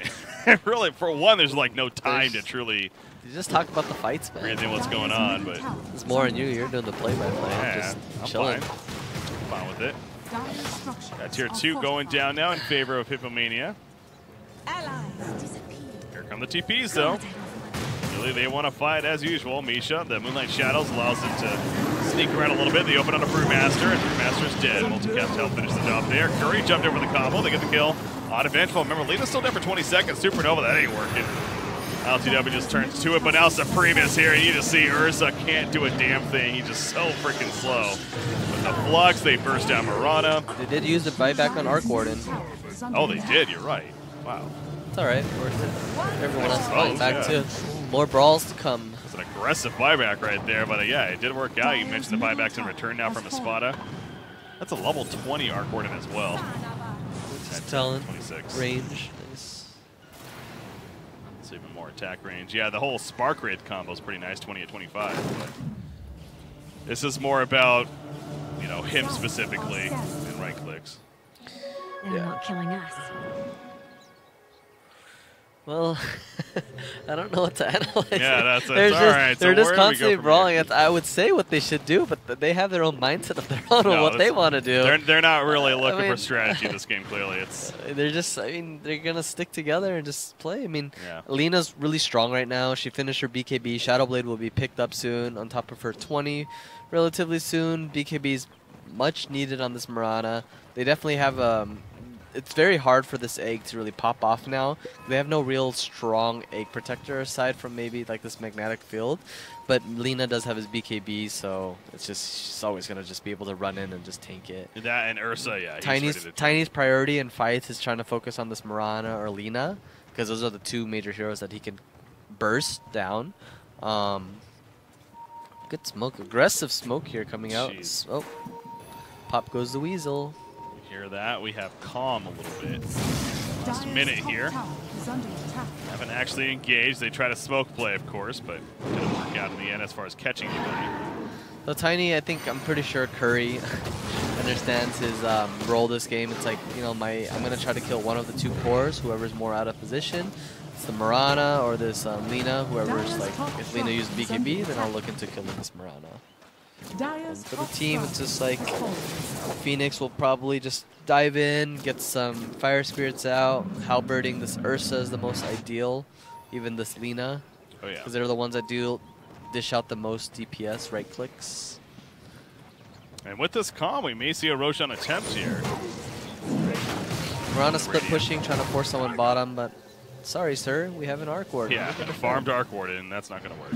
I mean, really, for one, there's like no time to truly You just talk about the fights, man. read what's going on, but It's more on you. You're doing the play-by-play. yeah, Just I'm chilling. fine with it. Dire structures Got tier are 2 going fortified. down now in favor of Hippomania. Allies disappear. Here come the TPs, though. Really, they want to fight as usual. Misha, the Moonlight Shadows allows them to sneak around a little bit. They open on a Brewmaster, and Brewmaster's dead. Multicast help finish the job there. Curry jumped over the combo. They get the kill on Vengeful. Remember, Lena's still dead for 20 seconds. Supernova, that ain't working. LTW just turns to it, but now Supreme is here, and you just see Ursa can't do a damn thing. He's just so freaking slow. With the flux, they burst down Mirana. They did use the buyback on Arc Warden. Oh, they did, you're right. Wow. It's alright, worth it. Everyone else is buying Oh, back yeah. too. More brawls to come. It's an aggressive buyback right there, but yeah, it did work out. You mentioned the buybacks in return now from Espada. That's a level 20 Arc Warden as well. Just telling. 26. Range. Nice. It's even more attack range. Yeah, the whole Spark Wraith combo is pretty nice, 20 at 25. But this is more about, you know, him specifically and right clicks. They're not killing us. Well, I don't know what to analyze. Yeah, that's They're all just, right. So they're just where do we go constantly from brawling. here? I would say what they should do, but they have their own mindset of their own No, on what they that's- want to do. They're not really looking mean- for strategy in this game, clearly. It's They're just, I mean, they're going to stick together and just play. I mean, Yeah. Lena's really strong right now. She finished her BKB. Shadowblade will be picked up soon on top of her 20 relatively soon. BKB's much needed on this Mirana. They definitely have it's very hard for this egg to really pop off now. They have no real strong egg protector aside from maybe like this magnetic field. But Lena does have his BKB, so it's just she's always going to just be able to run in and just tank it. that and Ursa, yeah. he's ready to Tiny's priority in fights is trying to focus on this Mirana or Lena, because those are the two major heroes that he can burst down. Good smoke, aggressive smoke here coming out. Jeez. Oh, pop goes the weasel. hear that. We have Calm a little bit. Last minute here. Haven't actually engaged. They try to smoke play, of course, but didn't work out in the end as far as catching anybody. So Tiny, I'm pretty sure Curry understands his role this game. It's like, you know, I'm gonna try to kill one of the two cores, whoever's more out of position. It's the Mirana or this Lena, whoever's like, if Lena uses BKB, then I'll look into killing this Mirana. And for the team, it's just like Phoenix will probably just dive in, get some Fire Spirits out. Halberding this Ursa is the most ideal, even this Lena. Oh, yeah. Because they're the ones that dish out the most DPS right clicks. And with this Calm, we may see a Roshan attempt here. We're on a split pushing, trying to force someone bottom, but sorry, sir, we have an Arc Ward. Yeah, and a farmed Arc Warden, and that's not going to work.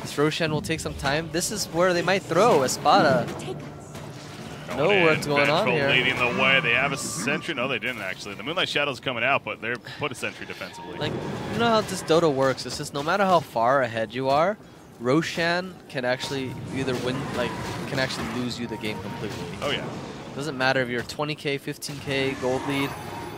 This Roshan will take some time. This is where they might throw Espada. Know what's going on here. Leading the way. They have a sentry. No, they didn't actually. The Moonlight Shadow's coming out, but they put a sentry defensively. Like, you know how this Dota works. It's just no matter how far ahead you are, Roshan can actually either win, like, can actually lose you the game completely. Oh, yeah. Doesn't matter if you're 20k, 15k, gold lead.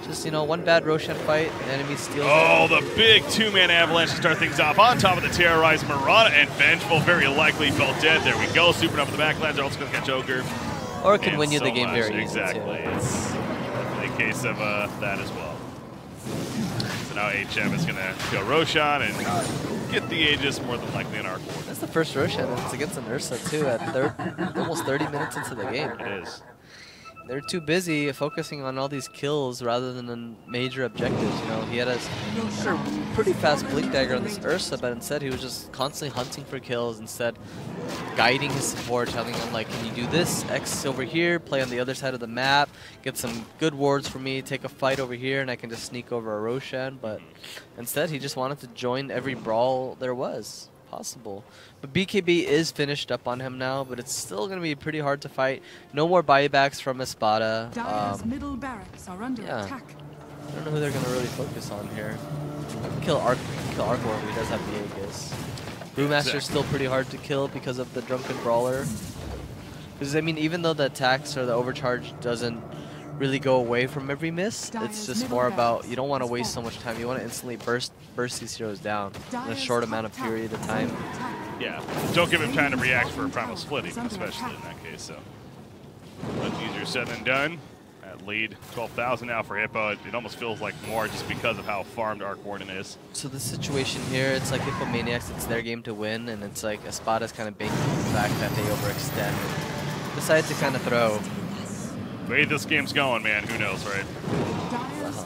Just, you know, one bad Roshan fight, the enemy steals it. The big two-man avalanche to start things off. On top of the terrorized Mirana, and Vengeful very likely fell dead. There we go. Super up with the backlines. They're also going to catch Ogre. Or it can And win you so the game much. very easily. Exactly. It's definitely a case of that as well. So now HM is going to go Roshan and get the Aegis, more than likely an Arc Ward. That's the first Roshan, and it's against an Ursa too at almost 30 minutes into the game. It is. They're too busy focusing on all these kills rather than on major objectives. You know, he had a pretty fast blink dagger on this Ursa, but instead he was just constantly hunting for kills. Instead, guiding his support, telling him like, "Can you do this? X over here. Play on the other side of the map. Get some good wards for me. Take a fight over here, and I can just sneak over a Roshan." But instead, he just wanted to join every brawl there was possible. But BKB is finished up on him now, but it's still going to be pretty hard to fight. No more buybacks from Espada. middle barracks are under attack. I don't know who they're going to really focus on here. Kill Arc Ward, he does have the Aegis. Brewmaster's still pretty hard to kill because of the Drunken Brawler. Because, I mean, even though the attacks or the overcharge doesn't really go away from every miss, it's just more about, you don't want to waste so much time. You want to instantly burst these heroes down in a short amount of period of time. Yeah. Don't give him time to react for a Primal Split, even, especially in that case. So, much easier said than done. That lead, 12,000 now for Hippo. It almost feels like more just because of how farmed Arc Warden is. So the situation here, it's like Hippomaniacs, it's their game to win, and it's like Espada's kind of banking on the fact that they overextend. Decide to kind of throw. The way this game's going, man, who knows, right?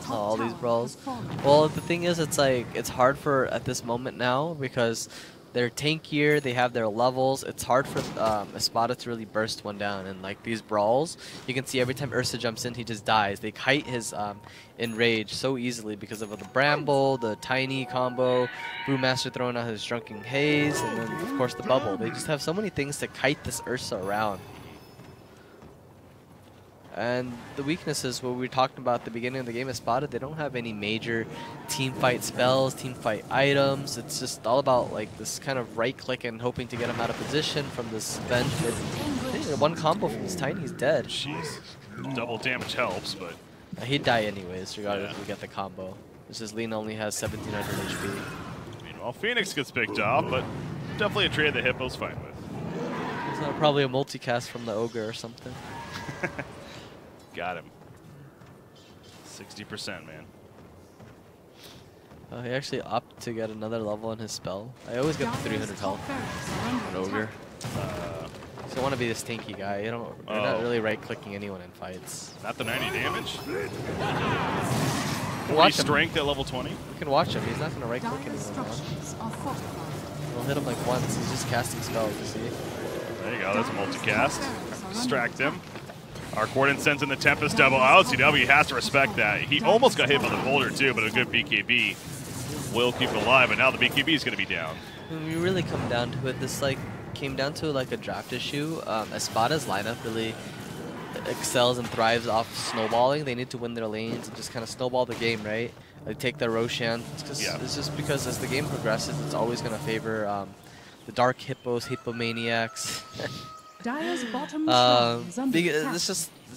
All these brawls. Well, the thing is, it's like, it's hard for at this moment now because they're tankier, they have their levels. It's hard for Espada to really burst one down. And like these brawls, you can see every time Ursa jumps in, he just dies. They kite his Enrage so easily because of the Bramble, the Tiny combo, Brewmaster throwing out his Drunken Haze, and then of course the Bubble. They just have so many things to kite this Ursa around. And the weakness is what we talked about at the beginning of the game, Espada, they don't have any major team fight spells, team fight items. It's just all about like this kind of right click and hoping to get him out of position from this bench. One combo from this Tiny, he's dead. Jeez. Double damage helps, but... he'd die anyways, regardless if we get the combo. It's just Lina only has 1700 HP. Meanwhile, Phoenix gets picked off, but definitely a trade that Hippo's fine with. It's probably a multicast from the Ogre or something. Got him. 60%, man. He actually opted to get another level in his spell. I always get the 300 health on Ogre. So I want to be this tanky guy. You're not really right-clicking anyone in fights. Not the 90 damage. Watch strength at level 20. You can watch him. He's not going to right-click anyone. We'll hit him like once. He's just casting spells, you see? There you go. That's a multicast. Distract him. Arc Warden sends in the Tempest double. LCW has to respect that. He almost got hit by the boulder too, but a good BKB will keep it alive. And now the BKB is going to be down. When we really come down to it, this came down to like a draft issue. Espada's lineup really excels and thrives off snowballing. They need to win their lanes and just kind of snowball the game, right? They take their Roshan. It's just because as the game progresses, it's always going to favor the Dark Hippos, Hippomaniacs. It's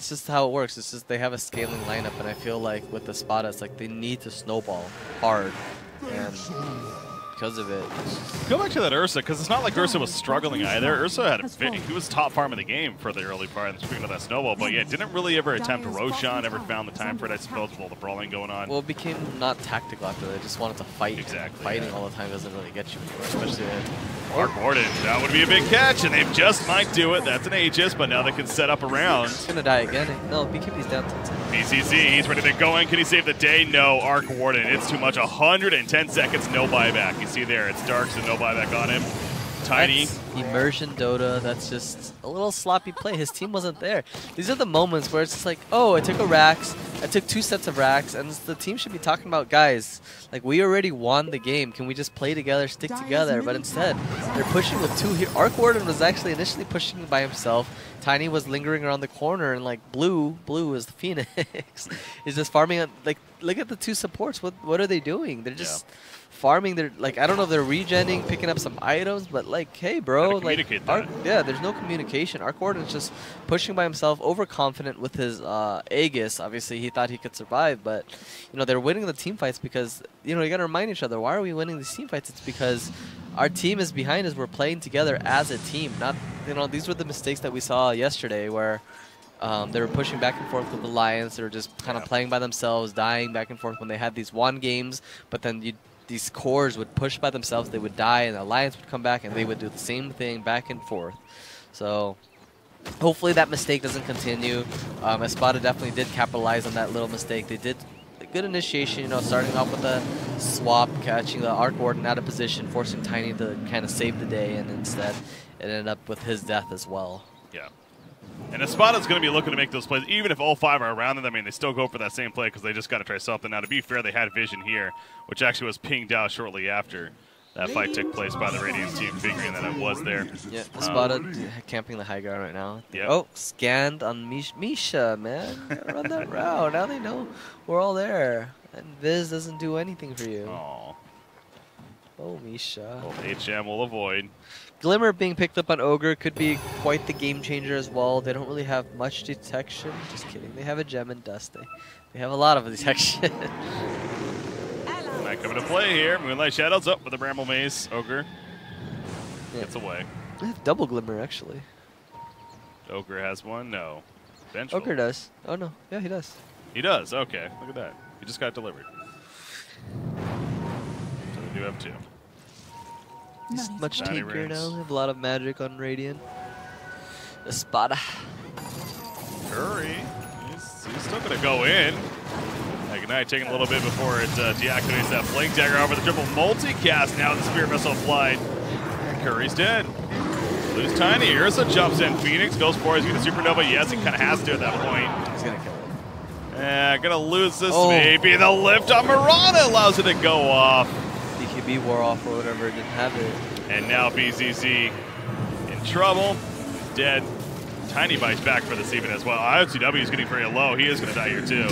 just how it works. It's just they have a scaling lineup, and I feel like with the Espada, it's like they need to snowball hard, and because of it. Go back to that Ursa, because it's not like Ursa was struggling either. Ursa had he was top farm of the game for the early part, and speaking of that snowball, but yeah, didn't really ever attempt Roshan, never found the time for it, I suppose, with all the brawling going on. Well, it became not tactical after they just wanted to fight. Exactly. Fighting all the time doesn't really get you anywhere, especially Arc Warden, that would be a big catch, and they just might do it. That's an Aegis, but now they can set up around. He's gonna die again. No, BKB's down to 10. BCC, he's ready to go in. Can he save the day? No, Arc Warden, it's too much. 110 seconds, no buyback. You see there, it's dark, so no buyback on him. Tiny. That's immersion Dota, that's just a little sloppy play. His team wasn't there. These are the moments where it's just like, oh, I took a Rax, I took 2 sets of Rax, and the team should be talking about, guys, like, we already won the game. Can we just play together, stick together? But instead, they're pushing with 2 here. Arc Warden was actually initially pushing by himself. Tiny was lingering around the corner, and like Blue is the Phoenix, is just farming. Like, look at the 2 supports. What are they doing? They're just farming. They're like, I don't know if they're regenning, picking up some items, but like, hey, bro, like, there's no communication. Arc Warden's just pushing by himself, overconfident with his Aegis. Obviously, he thought he could survive, but you know, they're winning the team fights because, you know, you got to remind each other, why are we winning these team fights? It's because our team is behind us. We're playing together as a team. Not, you know, these were the mistakes that we saw yesterday where they were pushing back and forth with the Lions. They were just kind of playing by themselves, dying back and forth when they had these one games, but then these cores would push by themselves, they would die, and the Alliance would come back and they would do the same thing back and forth. So hopefully that mistake doesn't continue. Espada definitely did capitalize on that little mistake. They did a good initiation, you know, starting off with a swap, catching the Arc Warden out of position, forcing Tiny to kind of save the day, and instead it ended up with his death as well. Yeah. And Espada's going to be looking to make those plays, even if all 5 are around them. I mean, they still go for that same play because they just got to try something. Now, to be fair, they had vision here, which actually was pinged out shortly after that fight took place by the Radiance team, figuring that it was there. Yeah, Espada camping the high ground right now. Yeah. Oh, scanned on Misha, man. Run that route. Now they know we're all there. And Viz doesn't do anything for you. Aww. Oh, Misha. Well, HM will avoid. Glimmer being picked up on Ogre could be quite the game changer as well. They don't really have much detection. Just kidding. They have a gem and dust. They have a lot of detection. Might come into play here. Moonlight Shadows up with the Bramble Mace. Ogre gets away. They have double Glimmer, actually. Ogre has one? No. Vengeful. Ogre does. Oh, no. Yeah, he does. He does? Okay. Look at that. He just got delivered. So we do have 2. He's much Tiny tankier rings. now. They have a lot of magic on Radiant. Espada. Curry. He's still going to go in. Ignite taking a little bit before it deactivates that Flank Dagger over the triple multicast. Now the Spirit Missile applied. Curry's dead. Lose Tiny. Ursa jumps in. Phoenix goes for it. He's going to supernova. Yes, he kind of has to at that point. He's going to kill him. Yeah, going to lose this maybe. The lift on Mirana allows it to go off. DKB wore off or whatever. Didn't have it. And now BZZ in trouble. He's dead. Tiny bites back for this even as well. IOTW is getting very low. He is going to die here too.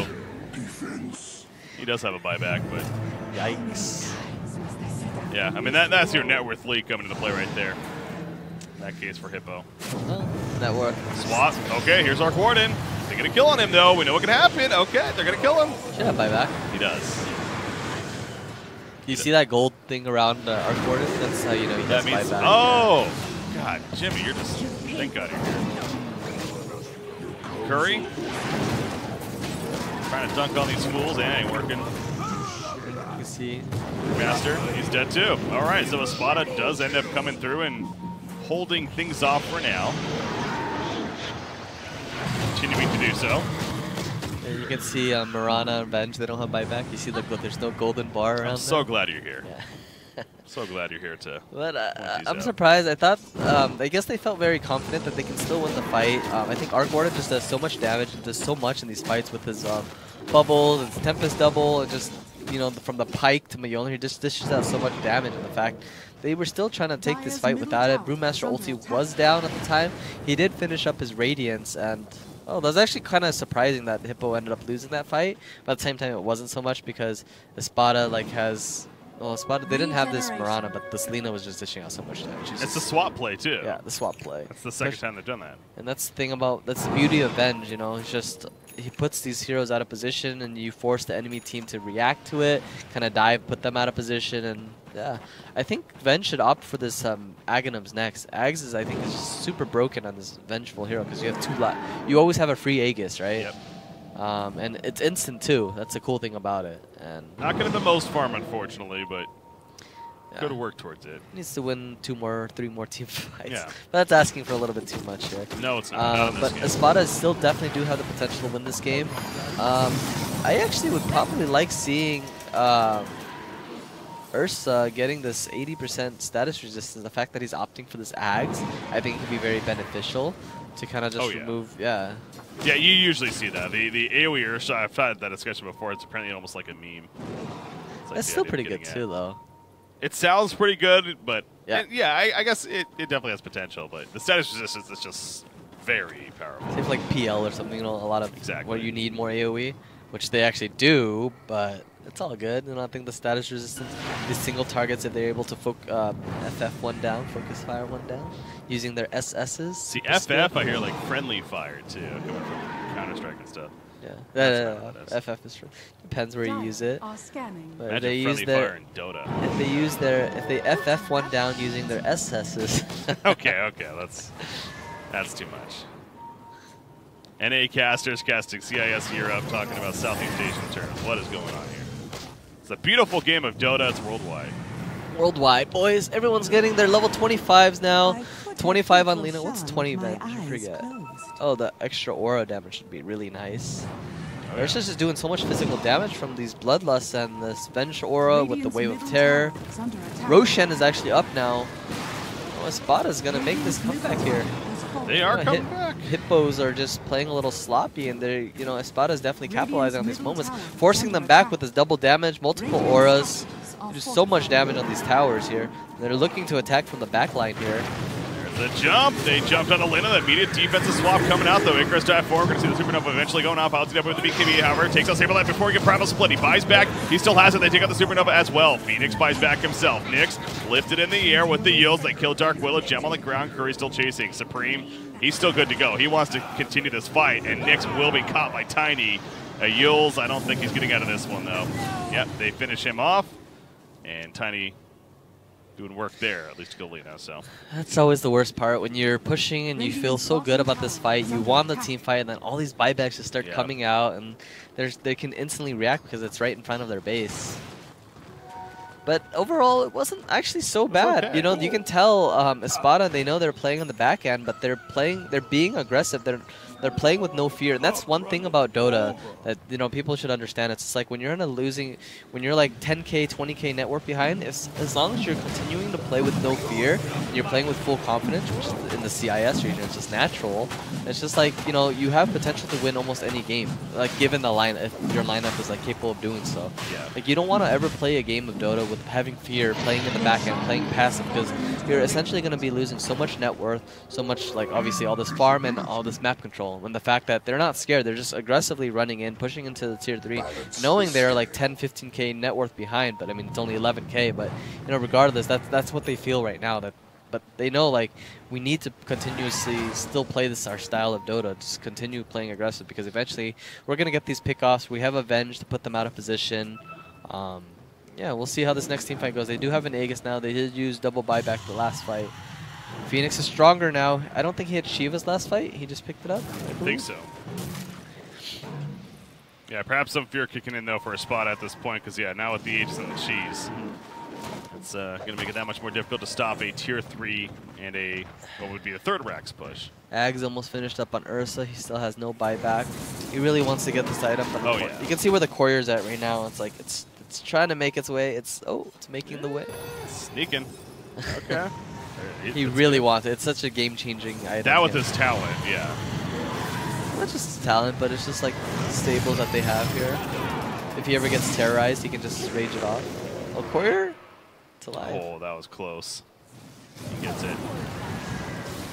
He does have a buyback, but yikes. Yeah, I mean that's your net worth leak coming into play right there. In that case for Hippo. Well, net worth. Swap. Okay, here's Arc Warden. They're going to kill on him though. We know what can happen. Okay, they're going to kill him. Should have buyback. He does. You see that gold thing around Arc Warden? That's how you know he has buyback. Oh, God, Jimmy, you're just, thank God you're here. Curry. Trying to dunk on these fools. It ain't working. You can see. Master, he's dead too. All right, so Espada does end up coming through and holding things off for now. Continuing to do so. And you can see Mirana and Venge, they don't have buyback. You see there's no golden bar around I'm so glad you're here. Yeah. So glad you're here too. But I'm surprised. I thought, I guess they felt very confident that they can still win the fight. I think Arc Warden just does so much damage and does so much in these fights with his bubbles and Tempest double and just, you know, from the Pike to Mjolnir, he just dishes out so much damage. And the fact they were still trying to take this fight without it. Brewmaster ulti was down at the time. He did finish up his Radiance and that was actually kind of surprising that Hippo ended up losing that fight. But at the same time, it wasn't so much because Espada has. Well, Espada, they didn't have this Mirana, but this Lina was just dishing out so much damage. It's the swap play too. Yeah, the swap play. That's the second time they've done that. And that's the thing about, that's the beauty of Venge, you know, it's just, he puts these heroes out of position and you force the enemy team to react to it, kind of dive, put them out of position, and yeah. I think Venge should opt for this Aghanim's next. Ags is, I think, is just super broken on this Vengeful hero because you have you always have a free Aegis, right? Yep. And it's instant too. That's the cool thing about it. And not going to the most farm, unfortunately, but good work towards it. Needs to win 3 more team fights. Yeah. But that's asking for a little bit too much here. No, it's not. But Espada still definitely do have the potential to win this game. I actually would probably like seeing Ursa getting this 80% status resistance. The fact that he's opting for this Ags, I think could be very beneficial to kind of just remove. Yeah, you usually see that. The AoE Ursa, I've had that discussion before. It's apparently almost like a meme. Like it's still pretty good too, though. It sounds pretty good, but I guess it definitely has potential. But the status resistance is just very powerful. Seems like PL or something. You know, a lot of where you need more AoE, which they actually do, but it's all good. You know, I think the status resistance, these single targets, if they're able to FF one down, focus fire one down, using their SSs. See, FF, I hear like friendly fire too, coming from Counter-Strike and stuff. Yeah, FF is depends where you use it. But if they use their in Dota. If they FF one down using their SSs. okay, that's too much. NA casters casting CIS Europe, talking about Southeast Asian terms. What is going on here? It's a beautiful game of Dota. It's worldwide. Worldwide, boys. Everyone's getting their level 25s now. 25 on Lina. What's 20 damage? I forget. Oh, the extra aura damage should be really nice. They're just doing so much physical damage from these Bloodlusts and this Venge aura with the Wave of Terror. Roshan is actually up now. Oh, Espada's going to make this comeback here. They are coming back. Hippos are just playing a little sloppy, and they're, you know, Espada's definitely capitalizing on these moments, forcing them back with this double damage, multiple auras. There's so much damage on these towers here. They're looking to attack from the back line here. There's the jump. They jumped on Elena. The immediate defensive swap coming out, though. Icarus dive forward. We're going to see the Supernova eventually going off. Out to with the BKB, however. Takes out Saberlight before he gets Primal Split. He buys back. He still has it. They take out the Supernova as well. Phoenix buys back himself. Nyx lifted in the air with the yields. They kill Dark Willow. Gem on the ground. Curry still chasing. Supreme, he's still good to go. He wants to continue this fight, and Nyx will be caught by Tiny. Yules, I don't think he's getting out of this one, though. Yep, they finish him off, and Tiny doing work there, at least to go lead now. So that's always the worst part when you're pushing and you feel so good about this fight. You won the team fight, and then all these buybacks just start coming out, and they can instantly react because it's right in front of their base. But overall, it wasn't actually so bad. Okay. You know, you can tell Espada, they know they're playing on the back end, but they're being aggressive. They're they're playing with no fear, and that's one thing about Dota that people should understand. It's just like when you're in a losing, when you're like 10K, 20K net worth behind, as long as you're continuing to play with no fear, and you're playing with full confidence, which is in the CIS region, it's just natural. It's just like you have potential to win almost any game, like given the line, if your lineup is like capable of doing so. Yeah. Like you don't want to ever play a game of Dota with having fear, playing in the back end, playing passive, because you're essentially going to be losing so much net worth, so much, like, obviously all this farm and all this map control, and the fact that they're not scared, they're just aggressively running in, pushing into the tier 3, knowing they're like 10, 15K net worth behind, but I mean it's only 11K, but regardless, that's what they feel right now. But they know, like, we need to continuously still play our style of Dota, just continue playing aggressive, because eventually we're going to get these pickoffs. We have Avenge to put them out of position. Yeah, we'll see how this next team fight goes. They do have an Aegis now. They did use double buyback the last fight. Phoenix is stronger now. I don't think he had Shiva's last fight. He just picked it up. I think so. Yeah, perhaps some fear kicking in, though, for Espada at this point, because, yeah, now with the Aegis and the cheese, it's going to make it that much more difficult to stop a tier 3 and a, what would be a third Rax push. Ags almost finished up on Ursa. He still has no buyback. He really wants to get this item. But yeah. You can see where the courier's at right now. It's like, it's trying to make its way. It's making the way. Sneaking. Okay. He really wants it. It's such a game-changing item. That with his talent, yeah. Not just his talent, but it's just like stables that they have here. If he ever gets terrorized, he can just rage it off. Oh, courier? It's alive. Oh, that was close. He gets it.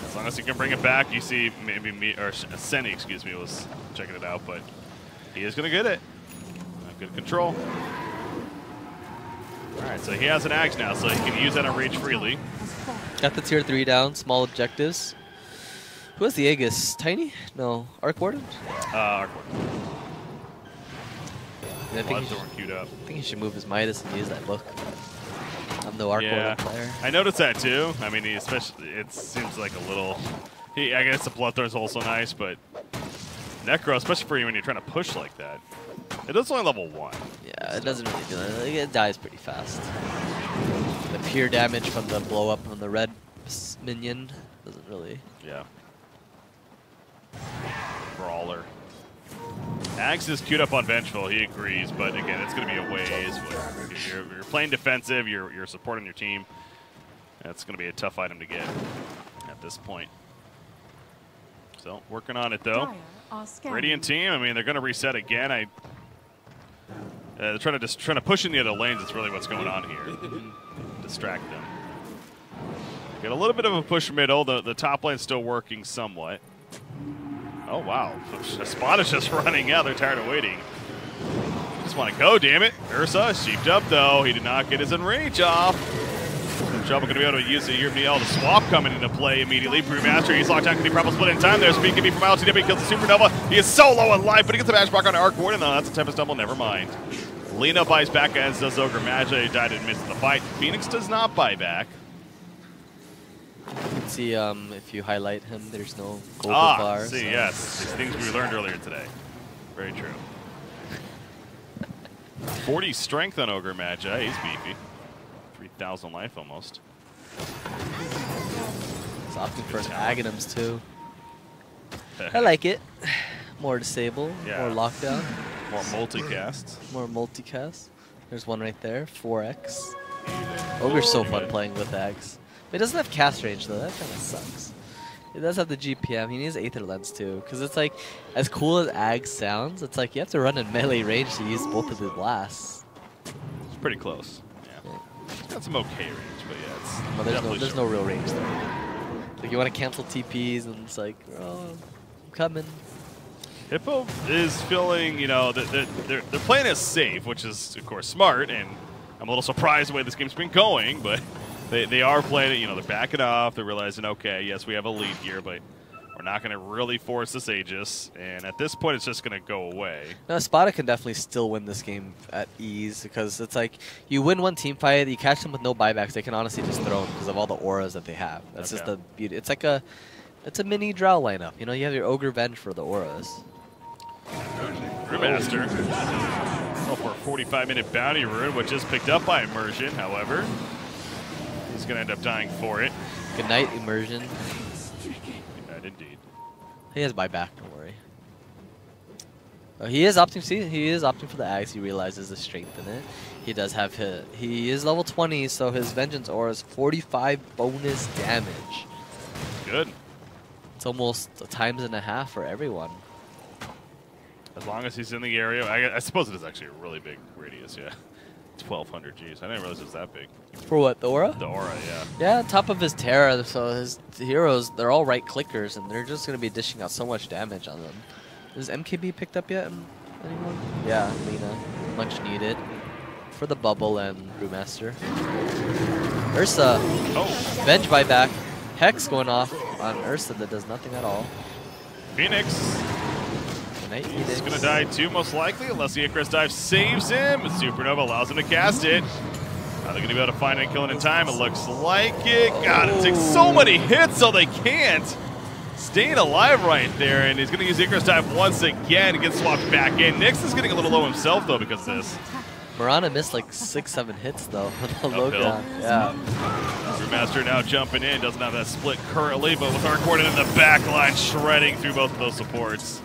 As long as he can bring it back, you see maybe me, or Senny, excuse me, was checking it out, but he is going to get it. Good control. All right, so he has an Axe now, so he can use that on rage freely. Got the tier 3 down, small objectives. Who has the Aegis? Tiny? No, Arc Warden? Arc Warden. I think he should move his Midas and use that book. I'm no Arc Warden player. I noticed that too. I mean, it seems like a little. I guess the Bloodthorn's also nice, but Necro, especially for you when you're trying to push like that, it is only level 1. Yeah, it doesn't really do anything. It dies pretty fast. The pure damage from the blow up from the red minion doesn't really. Yeah. Brawler. Axe is queued up on Vengeful. He agrees, but again, it's going to be a ways. You're playing defensive. You're supporting your team. That's going to be a tough item to get at this point. So working on it though. Radiant team. I mean, they're going to reset again. They're trying to push in the other lanes. It's really what's going on here. Distract them. Get a little bit of a push middle. The top lane's still working somewhat. Oh, wow. Espada's just running out. They're tired of waiting. Just want to go, damn it. Ursa sheeped up, though. He did not get his enrage off. Trouble going to be able to use it. You're going to be able to swap coming into play immediately. Brewmaster, he's locked down. Can he probably split in time there? Speed can be from LTW. Kills the Supernova. He is so low on life, but he gets a match block on Arc Warden. No, that's a Tempest Double. Never mind. Lena buys back, as does Ogre Magi. He died in midst of the fight. Phoenix does not buy back. You can see if you highlight him, there's no gold bar. See, yes. These things we learned earlier today. Very true. 40 strength on Ogre Magi. He's beefy. 3,000 life almost. He's opting for Aghanims too. I like it. More disable, more lockdown. More multicast. More multicast. There's one right there, 4x. Ogre's so fun playing with Ags. He doesn't have cast range though, that kind of sucks. He does have the GPM, he needs Aether Lens too, because it's like, as cool as Ag sounds, it's like you have to run in melee range to use both of the blasts. It's pretty close. Yeah. It's got some okay range, but yeah, it's there's no real range there. Like you want to cancel TPs and it's like, oh, I'm coming. Hippo is feeling, they're playing it safe, which is of course smart, and I'm a little surprised the way this game's been going, but they are playing it, they're backing off, they're realizing, okay, yes, we have a lead here, but we're not going to really force this Aegis, and at this point, it's just going to go away. No, Espada can definitely still win this game at ease, because it's like, you win one team fight, you catch them with no buybacks, they can honestly just throw them because of all the auras that they have. That's just the beauty. It's like it's a mini Drow lineup. You have your Ogre Venge for the auras. Brewmaster. Oh, for a 45-minute bounty rune, which is picked up by Immersion, however. He's going to end up dying for it. Good night, Immersion. Good night, indeed. He has buyback, don't worry. He is opting. See, he is opting for the axe. He realizes the strength in it. He does have hit. He is level 20, so his vengeance aura is 45 bonus damage. Good. It's almost a times and a half for everyone. As long as he's in the area, I suppose it is actually a really big radius. Yeah, 1,200 Gs. I didn't realize it was that big. For what, the aura? The aura, yeah. Yeah, on top of his Terra, so his heroes, they're all right clickers, and they're just going to be dishing out so much damage on them. Is MKB picked up yet? Anyone? Yeah, Lena. Much needed. For the bubble and Brewmaster. Ursa. Oh. Venge buyback. Hex going off on Ursa that does nothing at all. Phoenix. He's going to die too, most likely, unless the Icarus dive saves him. Supernova allows him to cast it. Are they going to be able to find it and kill it in time? It looks like it. God, it takes so many hits, so they can't. Staying alive right there, and he's going to use Icarus dive once again and get swapped back in. Nyx is getting a little low himself, though, because of this. Marana missed like 6-7 hits, though, with the low ground. Yeah. Brewmaster now jumping in. Doesn't have that split currently, but with Arc Warden in the back line, shredding through both of those supports.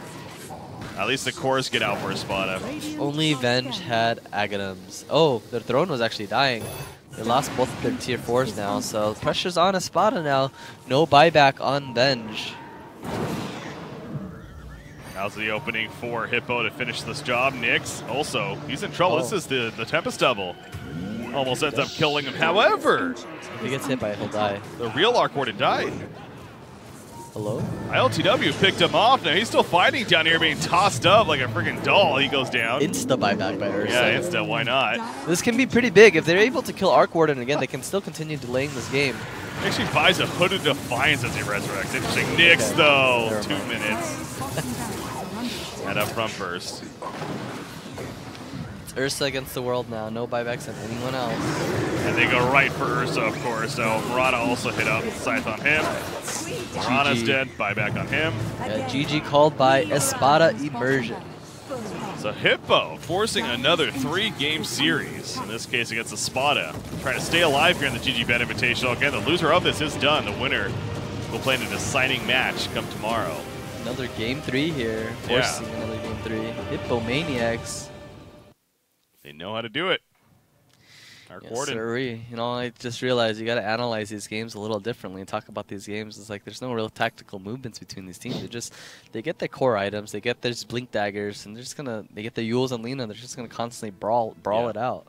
At least the cores get out for Espada. Only Venge had Aghanims. Oh, their throne was actually dying. They lost both of their tier 4s now, so pressure's on Espada now. No buyback on Venge. Now's the opening for Hippo to finish this job. Nyx also, he's in trouble. This is the Tempest double. Almost ends up killing him. However, if he gets hit by it, he'll die. The real Arc Warden died. Hello? ILTW picked him off. Now he's still fighting down here, being tossed up like a freaking doll. He goes down. Insta buyback by Ursa. Yeah, insta. Why not? This can be pretty big. If they're able to kill Arc Warden again, they can still continue delaying this game. He actually buys a Hooded Defiance as he resurrects. Interesting. Nyx, though. 2 minutes. And up front burst. It's Ursa against the world now. No buybacks on anyone else. And they go right for Ursa, of course. So Murata also hit up. Scythe on him. Murata's dead. Buyback on him. Yeah, GG called by Espada Immersion. So Hippo forcing another 3-game series, in this case against Espada. Trying to stay alive here in the GG.Bet Invitational. Again, the loser of this is done. The winner will play in a deciding match come tomorrow. Another game 3 here. Forcing another game 3. Hippomaniacs. They know how to do it. Yes, sirree. You know, I just realized you got to analyze these games a little differently and talk about these games. It's like there's no real tactical movements between these teams. They get their core items, they get their blink daggers, and they get their Yules and Lina. They're just gonna constantly brawl it out.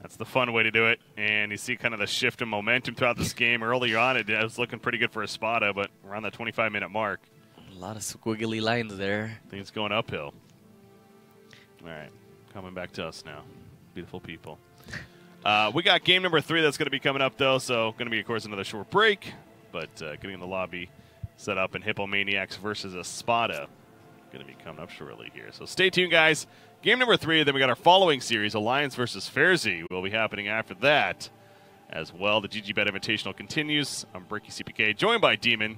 That's the fun way to do it. And you see kind of the shift in momentum throughout this game. Earlier on, it was looking pretty good for Espada, but around that 25-minute mark, a lot of squiggly lines there. Things going uphill. All right, coming back to us now, beautiful people. We got game number 3 that's going to be coming up, though, so going to be, of course, another short break, but getting the lobby set up in Hippomaniacs versus Espada going to be coming up shortly here. So stay tuned, guys. Game number 3, then we got our following series, Alliance versus Fairzy, will be happening after that as well. The GG.Bet Invitational continues. I'm BreakyCPK, joined by DeMoN.